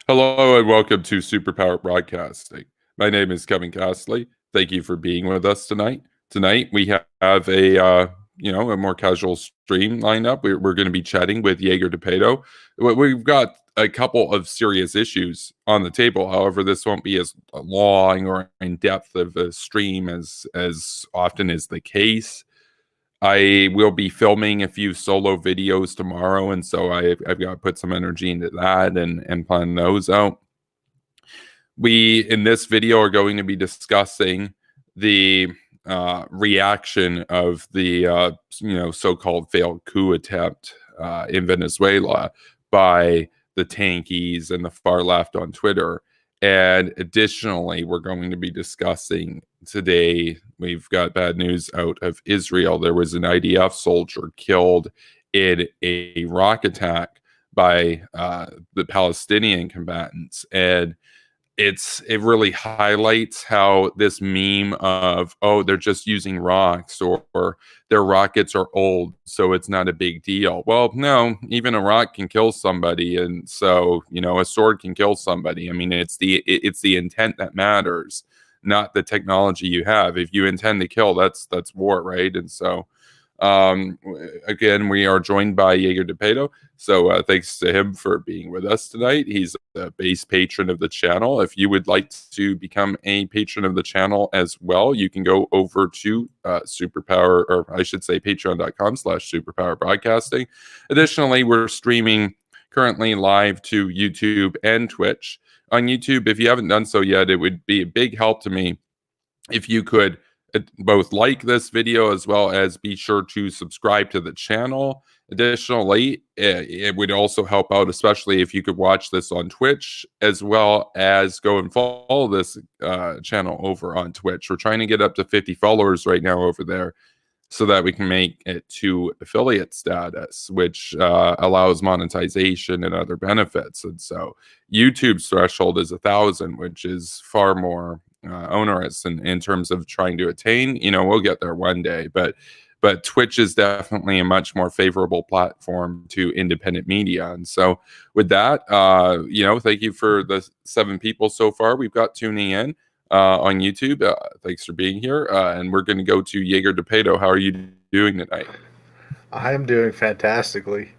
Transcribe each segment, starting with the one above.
Hello and welcome to Superpower Broadcasting. My name is Kevin Castley. Thank you for being with us tonight. Tonight we have a more casual stream lined up. We're going to be chatting with Jaeger DePeto. We've got a couple of serious issues on the table. However, this won't be as long or in depth of a stream as often is the case. I will be filming a few solo videos tomorrow, and so I've got to put some energy into that and plan those out. We, in this video, are going to be discussing the reaction of the so-called failed coup attempt in Venezuela by the tankies and the far left on Twitter. And additionally, we're going to be discussing today, we've got bad news out of Israel. There was an IDF soldier killed in a rock attack by the Palestinian combatants. And it really highlights how this meme of, oh, they're just using rocks, or their rockets are old, so it's not a big deal. Well, no, even a rock can kill somebody, and so a sword can kill somebody. I mean, it's the intent that matters, not the technology you have. If you intend to kill, that's war, right? And so again, we are joined by Jaeger DePeto. So thanks to him for being with us tonight. He's a base patron of the channel. If you would like to become a patron of the channel as well, you can go over to Superpower, or I should say patreon.com/superpower broadcasting. Additionally, we're streaming currently live to YouTube and Twitch. On YouTube, if you haven't done so yet, it would be a big help to me if you could both like this video as well as be sure to subscribe to the channel. Additionally, it would also help out, especially if you could watch this on Twitch, as well as go and follow this channel over on Twitch. We're trying to get up to 50 followers right now over there so that we can make it to affiliate status, which allows monetization and other benefits. And so YouTube's threshold is 1,000, which is far more onerous in terms of trying to attain. We'll get there one day, but Twitch is definitely a much more favorable platform to independent media. And so with that, thank you for the 7 people so far we've got tuning in on YouTube. Thanks for being here. And we're going to go to Jaeger DePeto. How are you doing tonight? I am doing fantastically.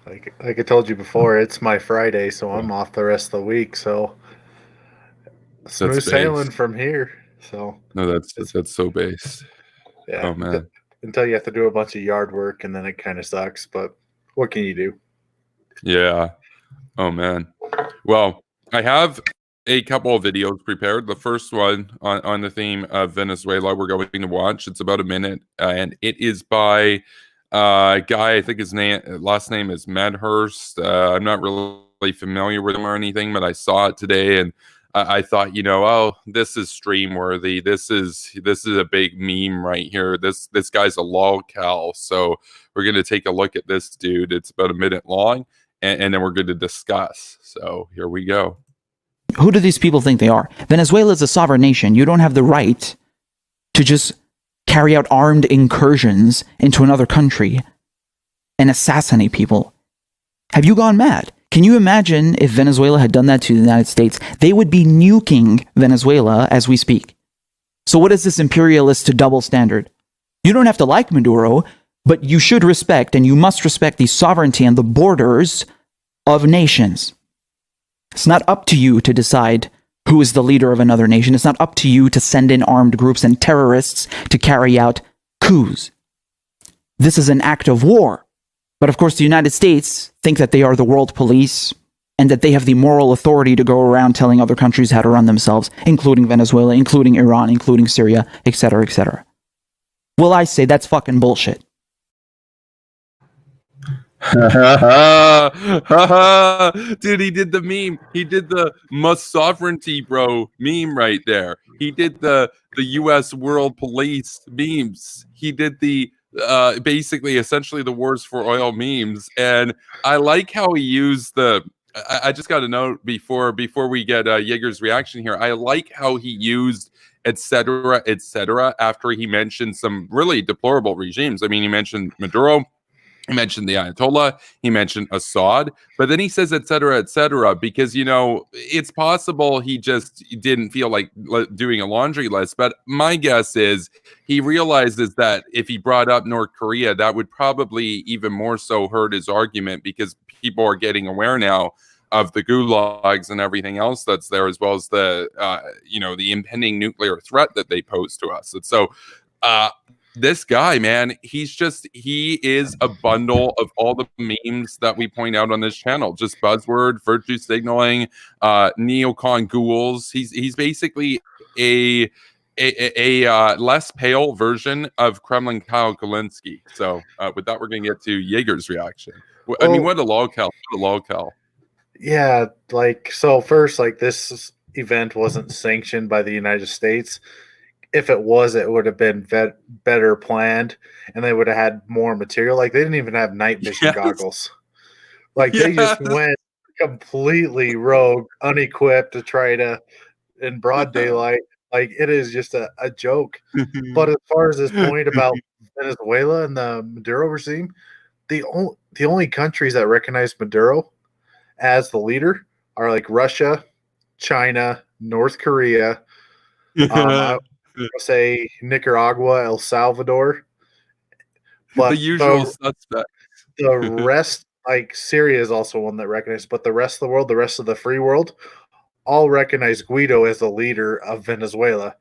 Like I told you before, it's my Friday, so I'm off the rest of the week. So smooth sailing from here. So no, that's so based. Yeah. Oh man. Until you have to do a bunch of yard work, and then it kind of sucks. But what can you do? Yeah. Oh man. Well, I have a couple of videos prepared. The first one on the theme of Venezuela we're going to watch. It's about a minute, and it is by a guy, I think his last name is Medhurst. I'm not really familiar with him or anything, but I saw it today, and I thought, oh, this is stream worthy. This is a big meme right here. This guy's a lolcow. So we're going to take a look at this dude. It's about a minute long, and then we're going to discuss. So here we go. Who do these people think they are? Venezuela is a sovereign nation. You don't have the right to just carry out armed incursions into another country and assassinate people. Have you gone mad? Can you imagine if Venezuela had done that to the United States? They would be nuking Venezuela as we speak. So what is this imperialist to double standard? You don't have to like Maduro, but you should respect, and you must respect, the sovereignty and the borders of nations. It's not up to you to decide who is the leader of another nation. It's not up to you to send in armed groups and terrorists to carry out coups. This is an act of war. But of course, the United States think that they are the world police and that they have the moral authority to go around telling other countries how to run themselves, including Venezuela, including Iran, including Syria, etc., etc. Well, I say that's fucking bullshit. Dude, he did the meme. He did the must sovereignty bro meme right there. He did the U.S. world police memes. He did the basically essentially the wars for oil memes. And I like how he used I just got to note before we get Jaeger's reaction here, I like how he used etc. after he mentioned some really deplorable regimes. I mean, he mentioned Maduro, He mentioned the Ayatollah, he mentioned Assad, but then he says, et cetera, because, you know, it's possible he just didn't feel like doing a laundry list. But my guess is he realizes that if he brought up North Korea, that would probably even more so hurt his argument, because people are getting aware now of the gulags and everything else that's there, as well as the, you know, the impending nuclear threat that they pose to us. And so, this guy, man, he is a bundle of all the memes that we point out on this channel. Just buzzword, virtue signaling, neocon ghouls. He's basically a less pale version of Kremlin Kyle Kalinske. So with that, we're going to get to Jaeger's reaction. I mean, what a lolcow. What a lolcow. Yeah, like, so first, like, this event wasn't sanctioned by the United States. If it was, it would have been better planned, and they would have had more material. Like, they didn't even have night vision goggles. Like, they just went completely rogue, unequipped to try to, in broad daylight. Like, it is just a joke. But as far as this point about Venezuela and the Maduro regime, the only countries that recognize Maduro as the leader are like Russia, China, North Korea, I would say Nicaragua, El Salvador, but the usual suspects. The rest, like Syria is also one that recognizes, but the rest of the world, the rest of the free world, all recognize Guaido as the leader of Venezuela.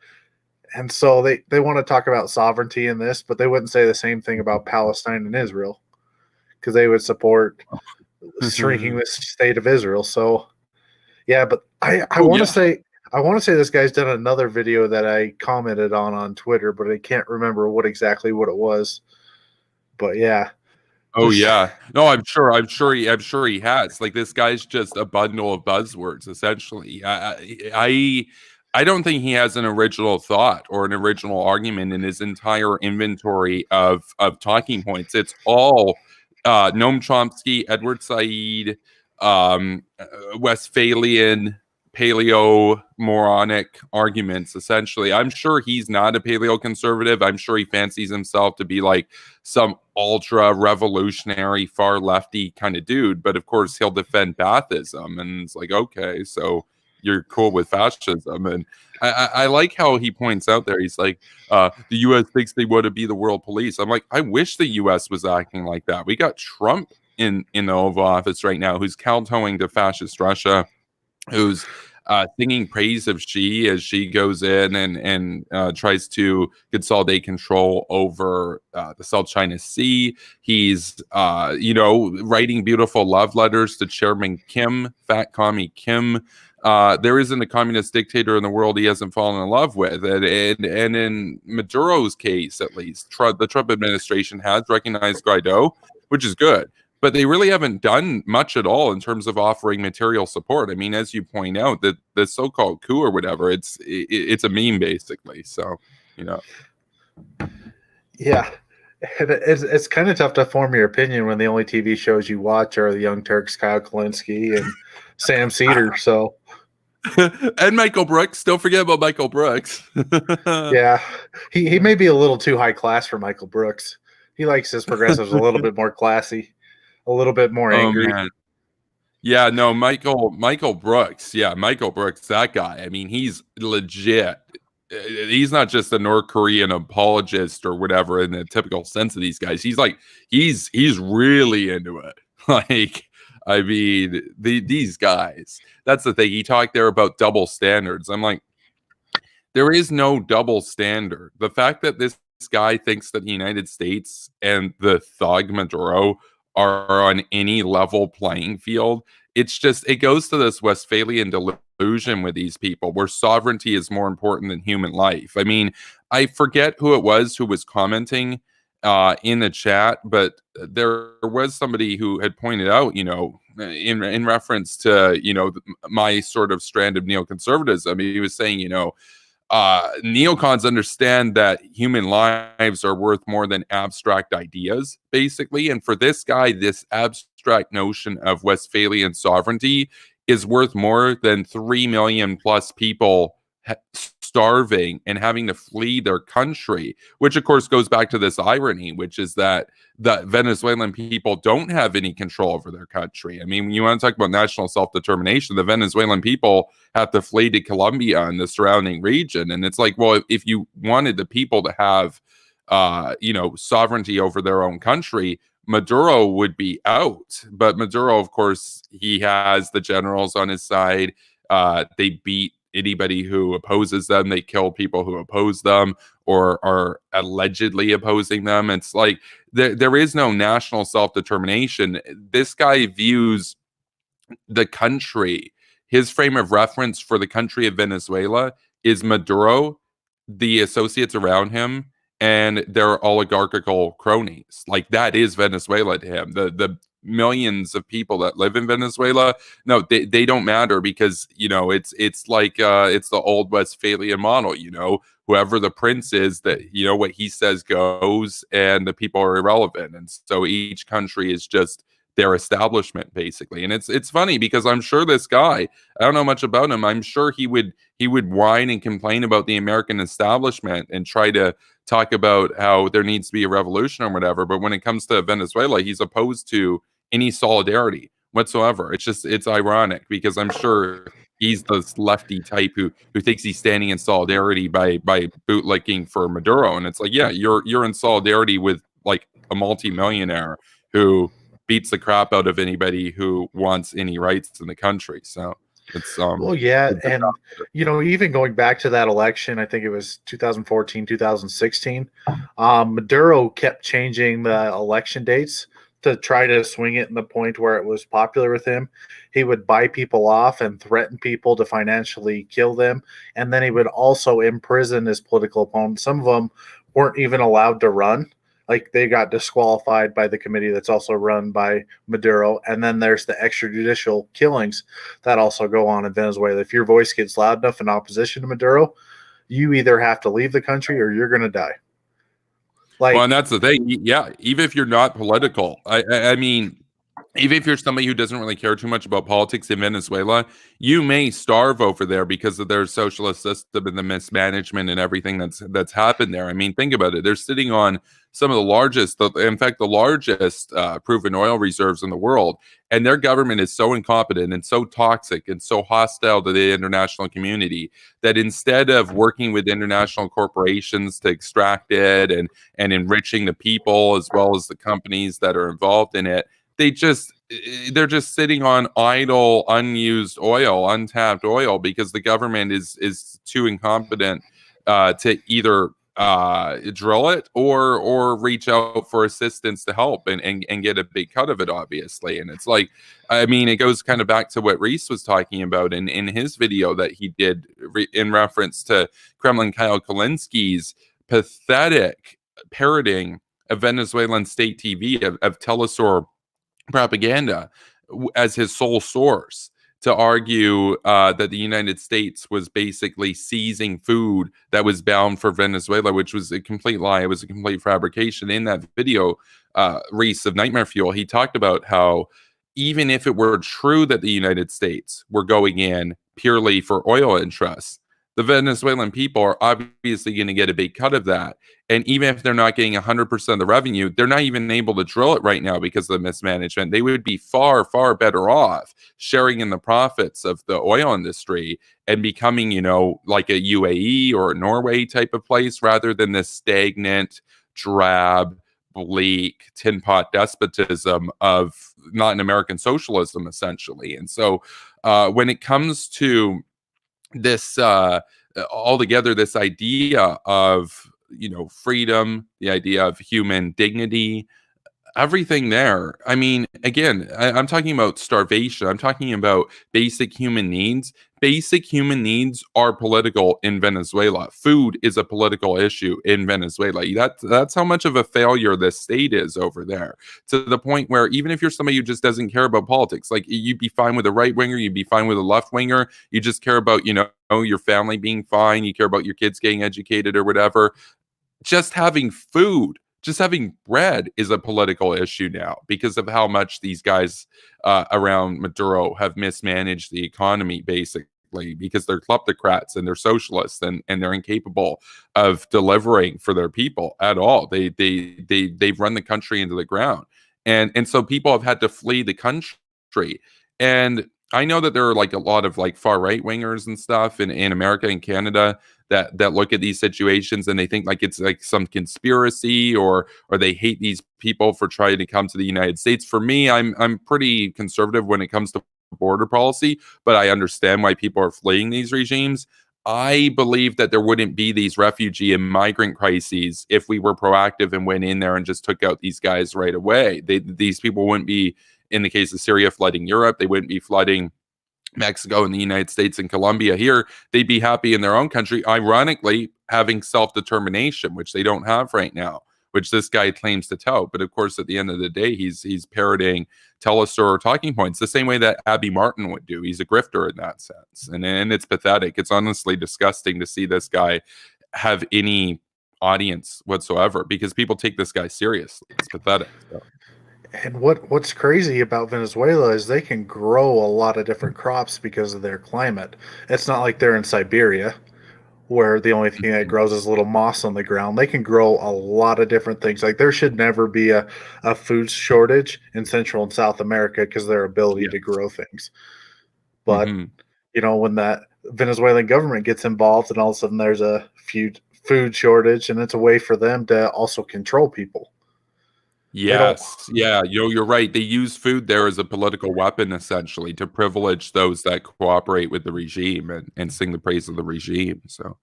And so they want to talk about sovereignty in this, but they wouldn't say the same thing about Palestine and Israel, because they would support shrinking the state of Israel. So, yeah, but I want to say this guy's done another video that I commented on Twitter, but I can't remember what it was. But yeah. Oh yeah. No, I'm sure he has. Like, this guy's just a bundle of buzzwords, essentially. I don't think he has an original thought or an original argument in his entire inventory of talking points. It's all Noam Chomsky, Edward Said, Westphalian, paleo moronic arguments, essentially. I'm sure he's not a paleo conservative. I'm sure he fancies himself to be like some ultra revolutionary far lefty kind of dude, but of course he'll defend Baathism, and it's like, okay, so you're cool with fascism. And I like how he points out there, he's like, the US thinks they want to be the world police. I'm like, I wish the US was acting like that. We got Trump in the Oval Office right now, who's kowtowing to fascist Russia, who's singing praise of Xi as she goes in and tries to consolidate control over the South China Sea. He's, writing beautiful love letters to Chairman Kim, Fat Commie Kim. There isn't a communist dictator in the world he hasn't fallen in love with. And in Maduro's case, at least, the Trump administration has recognized Guaido, which is good. But they really haven't done much at all in terms of offering material support. I mean, as you point out, that the so-called coup or whatever, it's a meme, basically. So, you know. Yeah. It's kind of tough to form your opinion when the only TV shows you watch are the Young Turks, Kyle Kalinske, and Sam Cedar. So, and Michael Brooks. Don't forget about Michael Brooks. Yeah, he may be a little too high class for Michael Brooks. He likes his progressives a little bit more classy, a little bit more angry. Man. Yeah, no, Michael Brooks. Yeah, Michael Brooks, that guy. I mean, he's legit. He's not just a North Korean apologist or whatever in the typical sense of these guys. He's like, he's really into it. Like, I mean, these guys. That's the thing. He talked there about double standards. I'm like, there is no double standard. The fact that this guy thinks that the United States and the thug Maduro are on any level playing field, it goes to this Westphalian delusion with these people where sovereignty is more important than human life. I mean, I forget who it was who was commenting in the chat, but there was somebody who had pointed out, in reference to, my sort of strand of neoconservatism, he was saying, neocons understand that human lives are worth more than abstract ideas, basically. And for this guy, this abstract notion of Westphalian sovereignty is worth more than 3 million plus people starving and having to flee their country, which of course goes back to this irony, which is that the Venezuelan people don't have any control over their country. I mean, when you want to talk about national self-determination, the Venezuelan people have to flee to Colombia and the surrounding region. And it's like, well, if you wanted the people to have, sovereignty over their own country, Maduro would be out. But Maduro, of course, he has the generals on his side. They beat anybody who opposes them. They kill people who oppose them or are allegedly opposing them. It's like there is no national self-determination. This guy views the country, his frame of reference for the country of Venezuela is Maduro, the associates around him, and their oligarchical cronies. Like, that is Venezuela to him. The millions of people that live in Venezuela, no, they don't matter, because it's like it's the old Westphalian model. Whoever the prince is, that what he says goes, and the people are irrelevant. And so each country is just their establishment, basically. And it's funny, because I'm sure this guy, I don't know much about him, I'm sure he would whine and complain about the American establishment and try to talk about how there needs to be a revolution or whatever. But when it comes to Venezuela, he's opposed to any solidarity whatsoever. It's ironic, because I'm sure he's the lefty type who thinks he's standing in solidarity by bootlicking for Maduro. And it's like, yeah, you're in solidarity with like a multimillionaire who beats the crap out of anybody who wants any rights in the country. So it's well, yeah. And even going back to that election, I think it was 2014, 2016, Maduro kept changing the election dates to try to swing it in the point where it was popular with him. He would buy people off and threaten people to financially kill them. And then he would also imprison his political opponents. Some of them weren't even allowed to run. Like, they got disqualified by the committee that's also run by Maduro. And then there's the extrajudicial killings that also go on in Venezuela. If your voice gets loud enough in opposition to Maduro, you either have to leave the country or you're going to die. Well, and that's the thing. Yeah, even if you're not political, I mean, even if you're somebody who doesn't really care too much about politics in Venezuela, you may starve over there because of their socialist system and the mismanagement and everything that's happened there. I mean, think about it. They're sitting on some of the largest, in fact, the largest proven oil reserves in the world. And their government is so incompetent and so toxic and so hostile to the international community that instead of working with international corporations to extract it and enriching the people as well as the companies that are involved in it, they're just sitting on idle, unused oil, untapped oil, because the government is too incompetent to either drill it or reach out for assistance to help and get a big cut of it, obviously. And it's like, I mean, it goes kind of back to what Reese was talking about in his video that he did in reference to Kremlin Kyle Kulinski's pathetic parroting of Venezuelan state TV of Telesur propaganda as his sole source to argue that the United States was basically seizing food that was bound for Venezuela, which was a complete lie. It was a complete fabrication. In that video, Reese of Nightmare Fuel, he talked about how even if it were true that the United States were going in purely for oil interests, the Venezuelan people are obviously going to get a big cut of that. And even if they're not getting 100% of the revenue, they're not even able to drill it right now because of the mismanagement. They would be far, far better off sharing in the profits of the oil industry and becoming, like a UAE or a Norway type of place, rather than this stagnant, drab, bleak, tin pot despotism of not an American socialism, essentially. And so when it comes to this altogether, this idea of freedom, the idea of human dignity, everything there. I mean, again, I'm talking about starvation. I'm talking about basic human needs. Basic human needs are political in Venezuela. Food is a political issue in Venezuela. That's how much of a failure this state is over there, to the point where even if you're somebody who just doesn't care about politics, like, you'd be fine with a right winger, you'd be fine with a left winger, you just care about, your family being fine, you care about your kids getting educated or whatever. Just having food, just having bread is a political issue now because of how much these guys around Maduro have mismanaged the economy, basically. basically, because they're kleptocrats and they're socialists and they're incapable of delivering for their people at all. They've run the country into the ground. And so people have had to flee the country. And I know that there are like a lot of like far right wingers and stuff in America and Canada that look at these situations and they think like it's like some conspiracy or they hate these people for trying to come to the United States. For me, I'm pretty conservative when it comes to border policy, but I understand why people are fleeing these regimes. I believe that there wouldn't be these refugee and migrant crises if we were proactive and went in there and just took out these guys right away. These people wouldn't be, in the case of Syria, flooding Europe. They wouldn't be flooding Mexico and the United States and Colombia here. They'd be happy in their own country, ironically, having self-determination, which they don't have right now, which this guy claims to tout. But of course, at the end of the day, he's parroting telestory talking points the same way that Abby Martin would do. He's a grifter in that sense. And it's pathetic. It's honestly disgusting to see this guy have any audience whatsoever because people take this guy seriously. It's pathetic. So. And what's crazy about Venezuela is they can grow a lot of different crops because of their climate. It's not like they're in Siberia where the only thing that grows is little moss on the ground. They can grow a lot of different things. Like there should never be a food shortage in Central and South America because of their ability to grow things. But, you know, when that Venezuelan government gets involved and all of a sudden there's a food shortage and it's a way for them to also control people. Yes. Yeah. You're right. They use food there as a political weapon, essentially, to privilege those that cooperate with the regime and sing the praise of the regime. So,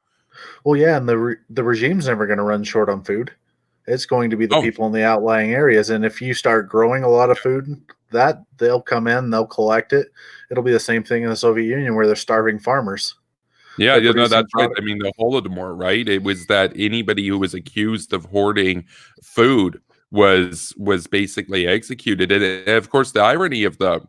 well, yeah. And the regime's never going to run short on food. It's going to be the people in the outlying areas. And if you start growing a lot of food, that they'll come in, they'll collect it. It'll be the same thing in the Soviet Union where they're starving farmers. Yeah, that's right. I mean, the Holodomor, right? It was that anybody who was accused of hoarding food was basically executed. And of course, the irony of the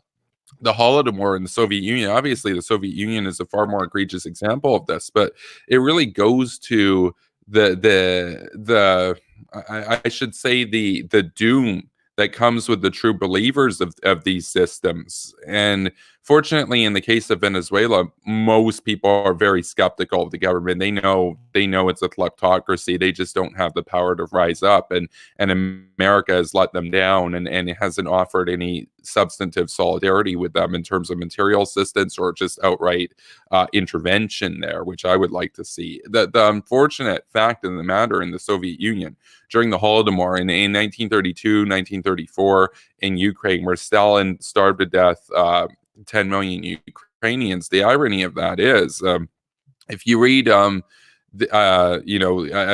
Holodomor in the Soviet Union, obviously the Soviet Union is a far more egregious example of this, but it really goes to I should say the doom that comes with the true believers of these systems. And fortunately, in the case of Venezuela, most people are very skeptical of the government. They know it's a kleptocracy. They just don't have the power to rise up. And America has let them down and it hasn't offered any substantive solidarity with them in terms of material assistance or just outright intervention there, which I would like to see. The unfortunate fact of the matter in the Soviet Union during the Holodomor in 1932, 1934 in Ukraine, where Stalin starved to death 10 million Ukrainians. The irony of that is, if you read, I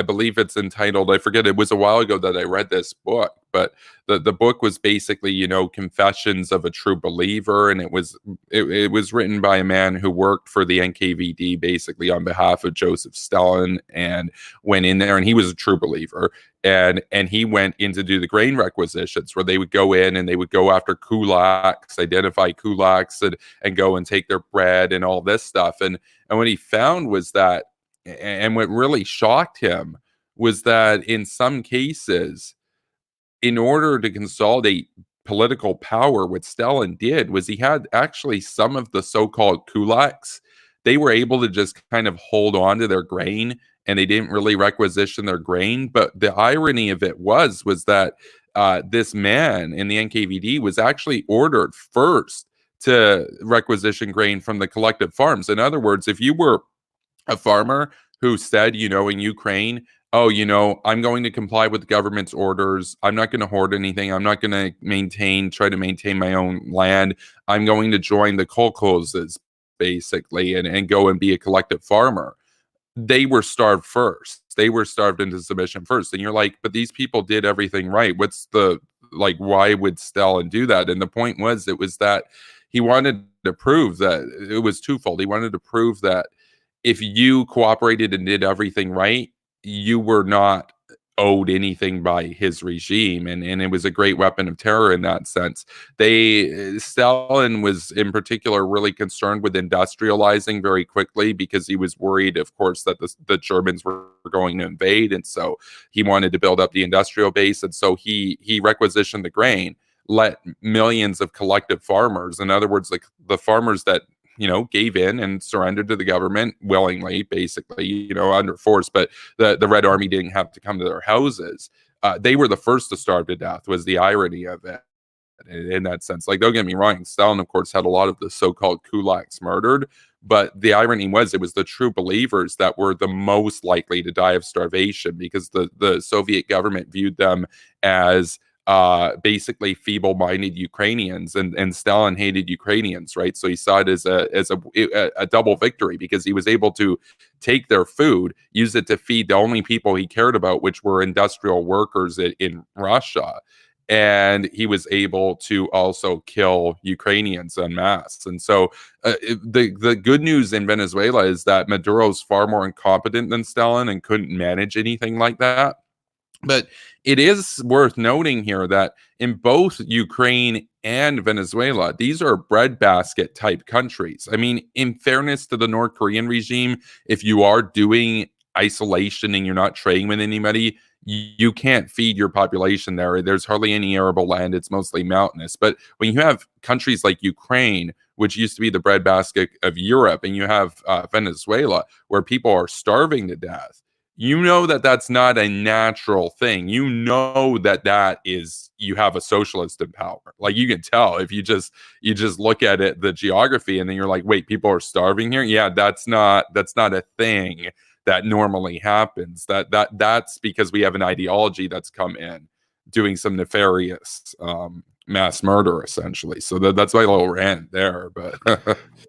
believe it's entitled, I forget, it was a while ago that I read this book, but the book was basically, Confessions of a True Believer. And it was written by a man who worked for the NKVD basically on behalf of Joseph Stalin and went in there, and he was a true believer. And he went in to do the grain requisitions where they would go in and they would go after kulaks, identify kulaks and go and take their bread and all this stuff. And what he found was that, and what really shocked him was that in some cases, in order to consolidate political power, what Stalin did was he had actually some of the so-called kulaks. They were able to just kind of hold on to their grain and they didn't really requisition their grain. But the irony of it was that this man in the NKVD was actually ordered first to requisition grain from the collective farms. In other words, if you were a farmer who said, in Ukraine, I'm going to comply with the government's orders. I'm not going to hoard anything. I'm not going to try to maintain my own land. I'm going to join the kolkhozes, basically, and go and be a collective farmer. They were starved first. They were starved into submission first. And you're like, but these people did everything right. Why would Stalin do that? And the point was, it was that he wanted to prove that it was twofold. He wanted to prove that if you cooperated and did everything right, you were not owed anything by his regime, and it was a great weapon of terror in that sense. Stalin was in particular really concerned with industrializing very quickly because he was worried, of course, that the Germans were going to invade, and so he wanted to build up the industrial base, and so he requisitioned the grain, let millions of collective farmers, in other words, like the farmers that gave in and surrendered to the government willingly, basically, under force. But the Red Army didn't have to come to their houses. They were the first to starve to death, was the irony of it in that sense. Like, don't get me wrong, Stalin, of course, had a lot of the so-called kulaks murdered, but the irony was it was the true believers that were the most likely to die of starvation, because the Soviet government viewed them as basically feeble-minded Ukrainians, and Stalin hated Ukrainians, right? So he saw it as a double victory, because he was able to take their food, use it to feed the only people he cared about, which were industrial workers in Russia. And he was able to also kill Ukrainians en masse. And so the good news in Venezuela is that Maduro's far more incompetent than Stalin and couldn't manage anything like that. But it is worth noting here that in both Ukraine and Venezuela, these are breadbasket type countries. I mean, in fairness to the North Korean regime, if you are doing isolation and you're not trading with anybody, you can't feed your population there. There's hardly any arable land. It's mostly mountainous. But when you have countries like Ukraine, which used to be the breadbasket of Europe, and you have Venezuela, where people are starving to death, that that's not a natural thing. That is, you have a socialist in power. Like, you can tell if you just look at it, the geography, and then you're like, wait, people are starving here? Yeah, that's not a thing that normally happens. That's because we have an ideology that's come in doing some nefarious mass murder, essentially. So that's my little rant there. But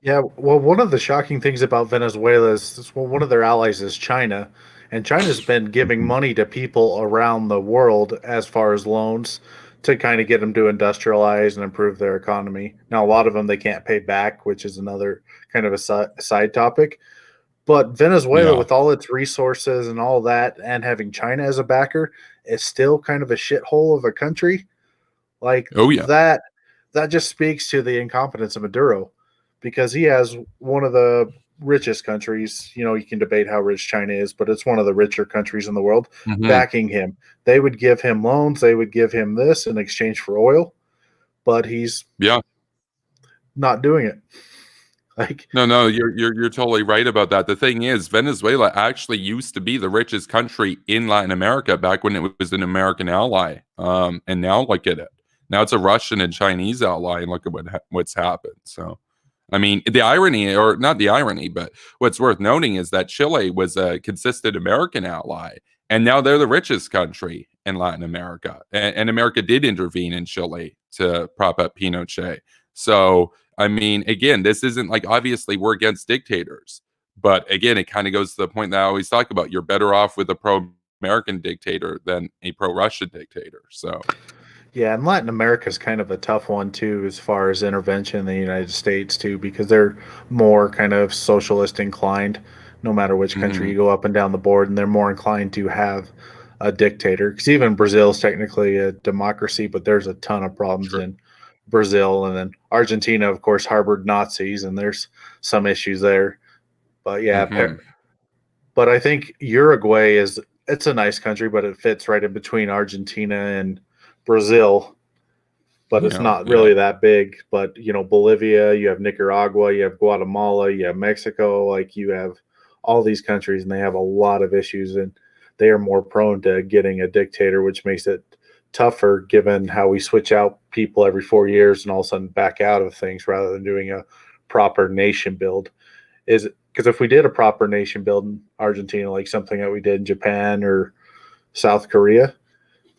yeah, well, one of the shocking things about Venezuela is, one of their allies is China, and China's been giving money to people around the world as far as loans to kind of get them to industrialize and improve their economy. Now, a lot of them they can't pay back, which is another kind of a side topic. But Venezuela, with all its resources and all that, and having China as a backer, is still kind of a shithole of a country. Like, that just speaks to the incompetence of Maduro, because he has one of the richest countries. You can debate how rich China is, but it's one of the richer countries in the world backing him. They would give him loans. They would give him this in exchange for oil, but he's not doing it. Like, no, you're totally right about that. The thing is, Venezuela actually used to be the richest country in Latin America back when it was an American ally, and now look at it. Now it's a Russian and Chinese ally, and look at what's happened. So, I mean, the irony, or not the irony, but what's worth noting is that Chile was a consistent American ally, and now they're the richest country in Latin America. And America did intervene in Chile to prop up Pinochet. So, I mean, again, this isn't like, obviously we're against dictators, but again, it kind of goes to the point that I always talk about. You're better off with a pro-American dictator than a pro-Russian dictator. So, yeah, and Latin America is kind of a tough one too, as far as intervention in the United States too, because they're more kind of socialist inclined, no matter which country you go up and down the board, and they're more inclined to have a dictator. Because even Brazil is technically a democracy, but there's a ton of problems in Brazil, and then Argentina, of course, harbored Nazis, and there's some issues there. But yeah, but I think Uruguay it's a nice country, but it fits right in between Argentina and Brazil, but it's not really that big. But Bolivia, you have Nicaragua, you have Guatemala, you have Mexico. Like, you have all these countries, and they have a lot of issues, and they are more prone to getting a dictator, which makes it tougher, given how we switch out people every 4 years and all of a sudden back out of things rather than doing a proper nation build. Is it because if we did a proper nation build in Argentina, like something that we did in Japan or South Korea,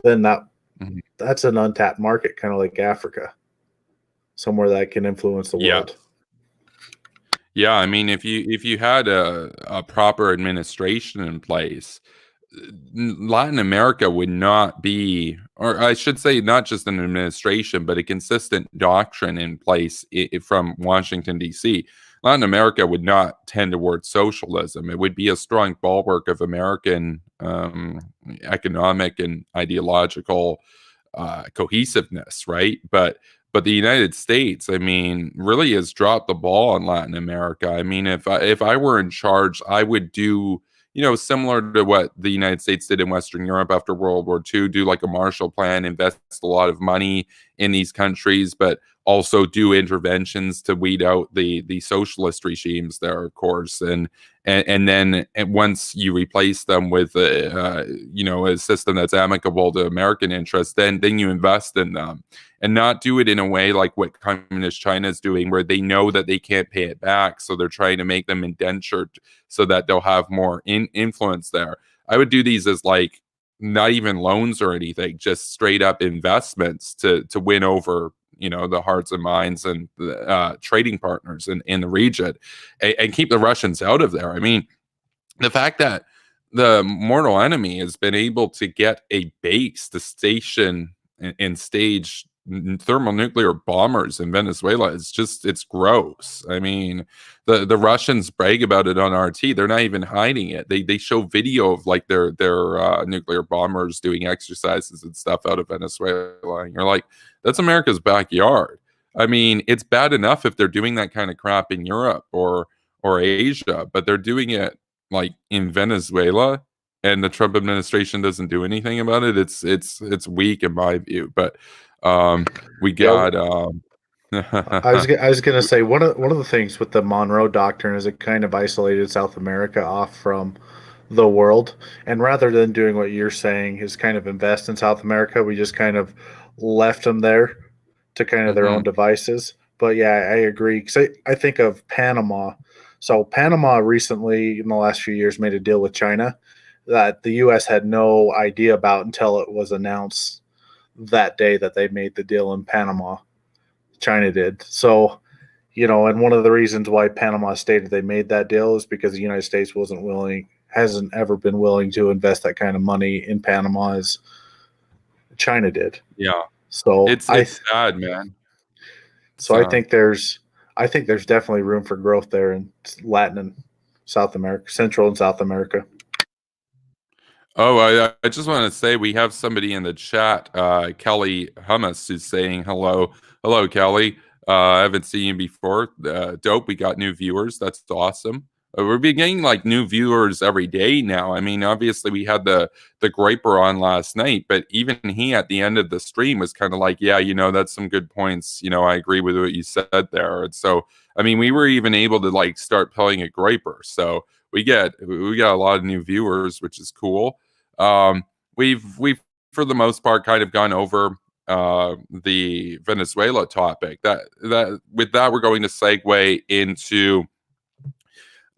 then that's an untapped market, kind of like Africa, somewhere that can influence the world. Yeah, I mean, if you had a proper administration in place, Latin America would not be, or I should say, not just an administration, but a consistent doctrine in place from Washington, D.C. Latin America would not tend towards socialism. It would be a strong bulwark of American economic and ideological cohesiveness, right? But the United States, I mean, really has dropped the ball on Latin America. I mean, if I were in charge, I would do, similar to what the United States did in Western Europe after World War II, do like a Marshall Plan, invest a lot of money in these countries, but also do interventions to weed out the socialist regimes there, of course, and then once you replace them with a system that's amicable to American interests, then you invest in them, and not do it in a way like what communist China is doing, where they know that they can't pay it back, so they're trying to make them indentured so that they'll have more influence there. I would do these as like not even loans or anything, just straight up investments to win over the hearts and minds and trading partners in the region, and keep the Russians out of there. I mean, the fact that the mortal enemy has been able to get a base to station and stage thermonuclear bombers in Venezuela it's gross. I mean, the Russians brag about it on RT. They're not even hiding it. They show video of like their nuclear bombers doing exercises and stuff out of Venezuela, and you're like, that's America's backyard. I mean, it's bad enough if they're doing that kind of crap in Europe or Asia, but they're doing it like in Venezuela, and the Trump administration doesn't do anything about it. It's weak in my view. But we got. I was gonna say one of the things with the Monroe Doctrine is it kind of isolated South America off from the world, and rather than doing what you're saying is kind of invest in South America, we just kind of left them there to kind of their own devices. But yeah, I agree, because I think of Panama. So Panama recently, in the last few years, made a deal with China that the U.S. had no idea about until it was announced that day that they made the deal in Panama. China did. So, and one of the reasons why Panama stated they made that deal is because the United States hasn't ever been willing to invest that kind of money in Panama as China did. Yeah. So it's sad, man. So I think there's definitely room for growth there in Latin and South America, Central and South America. Oh, I just want to say we have somebody in the chat, Kelly Hummus, who's saying hello. Hello, Kelly. I haven't seen you before. Dope. We got new viewers. That's awesome. We're getting like new viewers every day now. I mean, obviously we had the Griper on last night, but even he at the end of the stream was kind of like, yeah, that's some good points. I agree with what you said there. And so, I mean, we were even able to like start playing a Griper. So we got a lot of new viewers, which is cool. We've for the most part kind of gone over the Venezuela topic. That with that we're going to segue into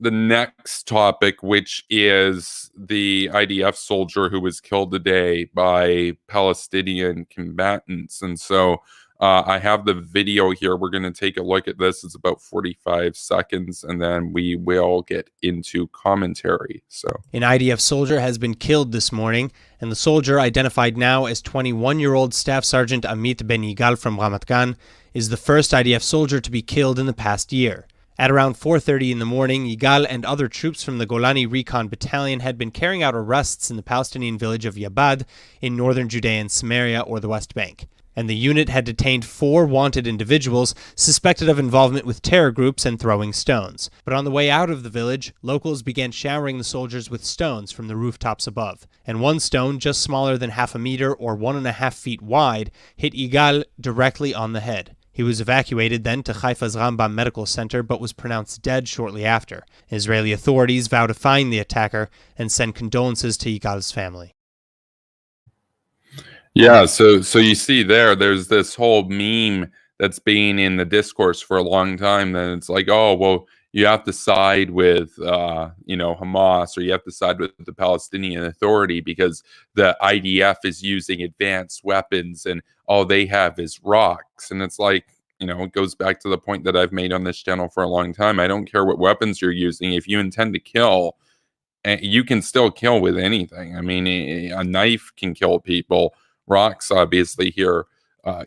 the next topic, which is the IDF soldier who was killed today by Palestinian combatants. And so I have the video here. We're going to take a look at this. It's about 45 seconds, and then we will get into commentary. So, an IDF soldier has been killed this morning, and the soldier, identified now as 21-year-old Staff Sergeant Amit Ben Yigal from Ramat Gan, is the first IDF soldier to be killed in the past year. At around 4:30 in the morning, Yigal and other troops from the Golani Recon Battalion had been carrying out arrests in the Palestinian village of Yabad in northern Judea and Samaria, or the West Bank. And the unit had detained 4 wanted individuals suspected of involvement with terror groups and throwing stones. But on the way out of the village, locals began showering the soldiers with stones from the rooftops above. And one stone, just smaller than half a meter or 1.5 feet wide, hit Yigal directly on the head. He was evacuated then to Haifa's Rambam Medical Center, but was pronounced dead shortly after. Israeli authorities vow to find the attacker and send condolences to Yigal's family. Yeah, so you see there's this whole meme that's been in the discourse for a long time. Then it's like, oh, well, you have to side with Hamas, or you have to side with the Palestinian Authority because the IDF is using advanced weapons and all they have is rocks. And it's like, it goes back to the point that I've made on this channel for a long time. I don't care what weapons you're using. If you intend to kill, you can still kill with anything. I mean, a knife can kill people. Rocks, obviously, here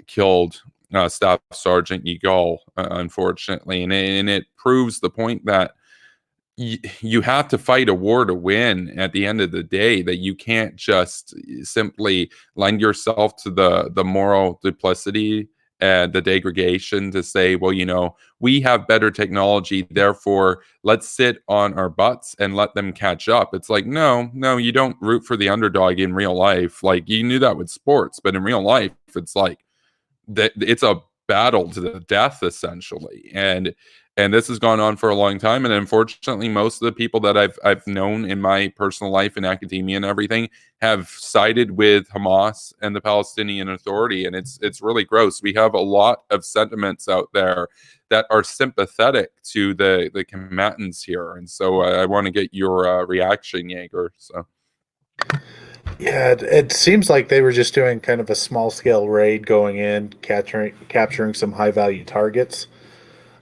killed Staff Sergeant Yigal, unfortunately. And it proves the point that you have to fight a war to win at the end of the day, that you can't just simply lend yourself to the moral duplicity and the degradation to say, well, we have better technology, therefore let's sit on our butts and let them catch up. It's like, no, you don't root for the underdog in real life. Like, you knew that with sports, but in real life, it's like that it's a battle to the death, essentially. And this has gone on for a long time. And unfortunately, most of the people that I've known in my personal life in academia and everything have sided with Hamas and the Palestinian Authority. And it's really gross. We have a lot of sentiments out there that are sympathetic to the combatants here. And so I want to get your reaction, Jaeger. So. Yeah, it seems like they were just doing kind of a small scale raid, going in, capturing some high value targets.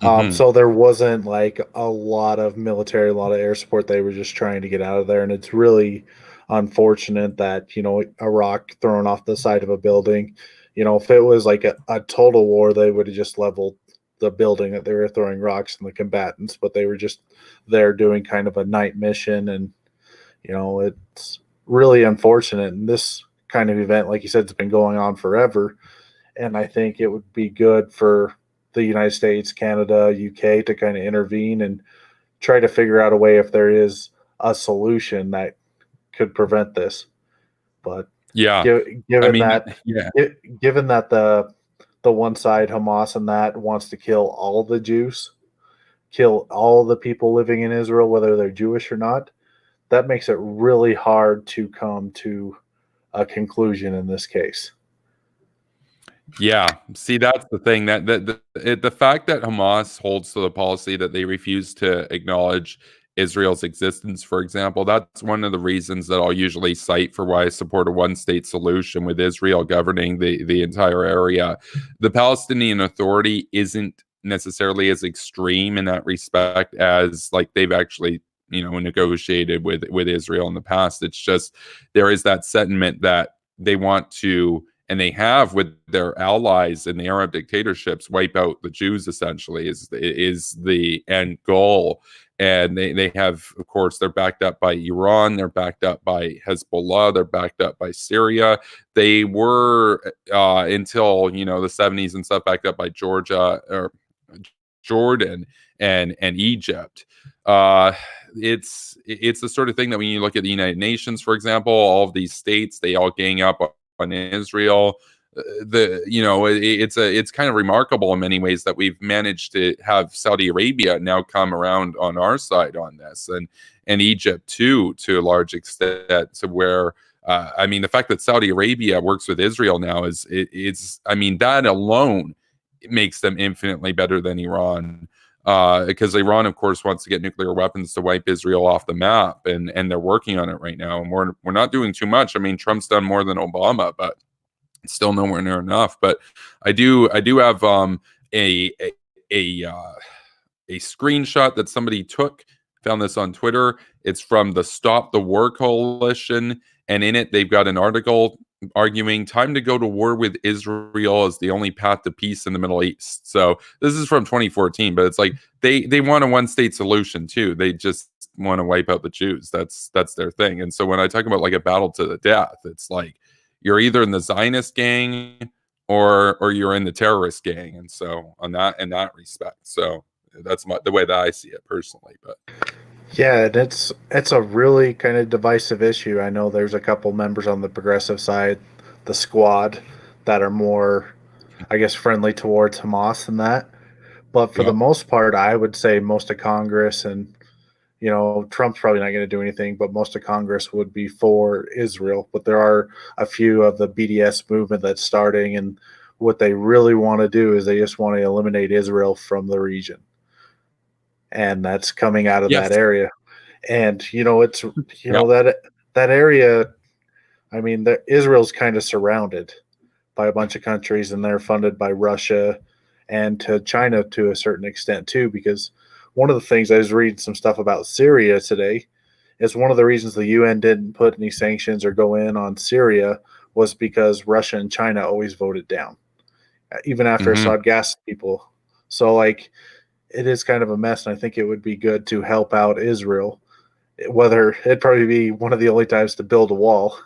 So there wasn't like a lot of military, a lot of air support. They were just trying to get out of there, and it's really unfortunate that a rock thrown off the side of a building. If it was like a total war, they would have just leveled the building that they were throwing rocks and the combatants, but they were just there doing kind of a night mission, and it's really unfortunate. And this kind of event, like you said, it's been going on forever, and I think it would be good for the United States, Canada, UK to kind of intervene and try to figure out a way if there is a solution that could prevent this. But yeah, given that the one side, Hamas, and that wants to kill all the Jews, kill all the people living in Israel, whether they're Jewish or not, that makes it really hard to come to a conclusion in this case. Yeah, see, that's the thing, that the fact that Hamas holds to the policy that they refuse to acknowledge Israel's existence, for example, that's one of the reasons that I'll usually cite for why I support a one-state solution with Israel governing the entire area. The Palestinian Authority isn't necessarily as extreme in that respect as like they've actually negotiated with Israel in the past. It's just there is that sentiment that they want to, and they have with their allies in the Arab dictatorships, wipe out the Jews, essentially, is the end goal. And they have, of course, they're backed up by Iran, they're backed up by Hezbollah, they're backed up by Syria. They were, until, the 70s and stuff, backed up by Jordan and Egypt. It's the sort of thing that when you look at the United Nations, for example, all of these states, they all gang up on Israel. It's kind of remarkable in many ways that we've managed to have Saudi Arabia now come around on our side on this, and Egypt too, to a large extent, to where the fact that Saudi Arabia works with Israel now is that alone makes them infinitely better than Iran. Because Iran, of course, wants to get nuclear weapons to wipe Israel off the map, and they're working on it right now. And we're not doing too much. Trump's done more than Obama, but it's still nowhere near enough. But I do have a screenshot that somebody took. Found this on Twitter. It's from the Stop the War Coalition, and in it they've got an article arguing time to go to war with Israel is the only path to peace in the Middle East. So this is from 2014, but it's like they want a one-state solution too. They just want to wipe out the Jews. That's their thing. And so when I talk about like a battle to the death, it's like you're either in the Zionist gang or you're in the terrorist gang. And so in that respect, so that's the way that I see it personally. But yeah, and it's a really kind of divisive issue. I know there's a couple members on the progressive side, the Squad, that are more, I guess, friendly towards Hamas than that. But for the most part, I would say most of Congress, and Trump's probably not going to do anything, but most of Congress would be for Israel. But there are a few of the BDS movement that's starting, and what they really want to do is they just want to eliminate Israel from the region. And that's coming out of that area. And, it's, that area, Israel's kind of surrounded by a bunch of countries, and they're funded by Russia and to China to a certain extent too, because one of the things I was reading some stuff about Syria today is one of the reasons the UN didn't put any sanctions or go in on Syria was because Russia and China always voted down, even after Assad gassed people. So it is kind of a mess, and I think it would be good to help out Israel. Whether it'd probably be one of the only times to build a wall,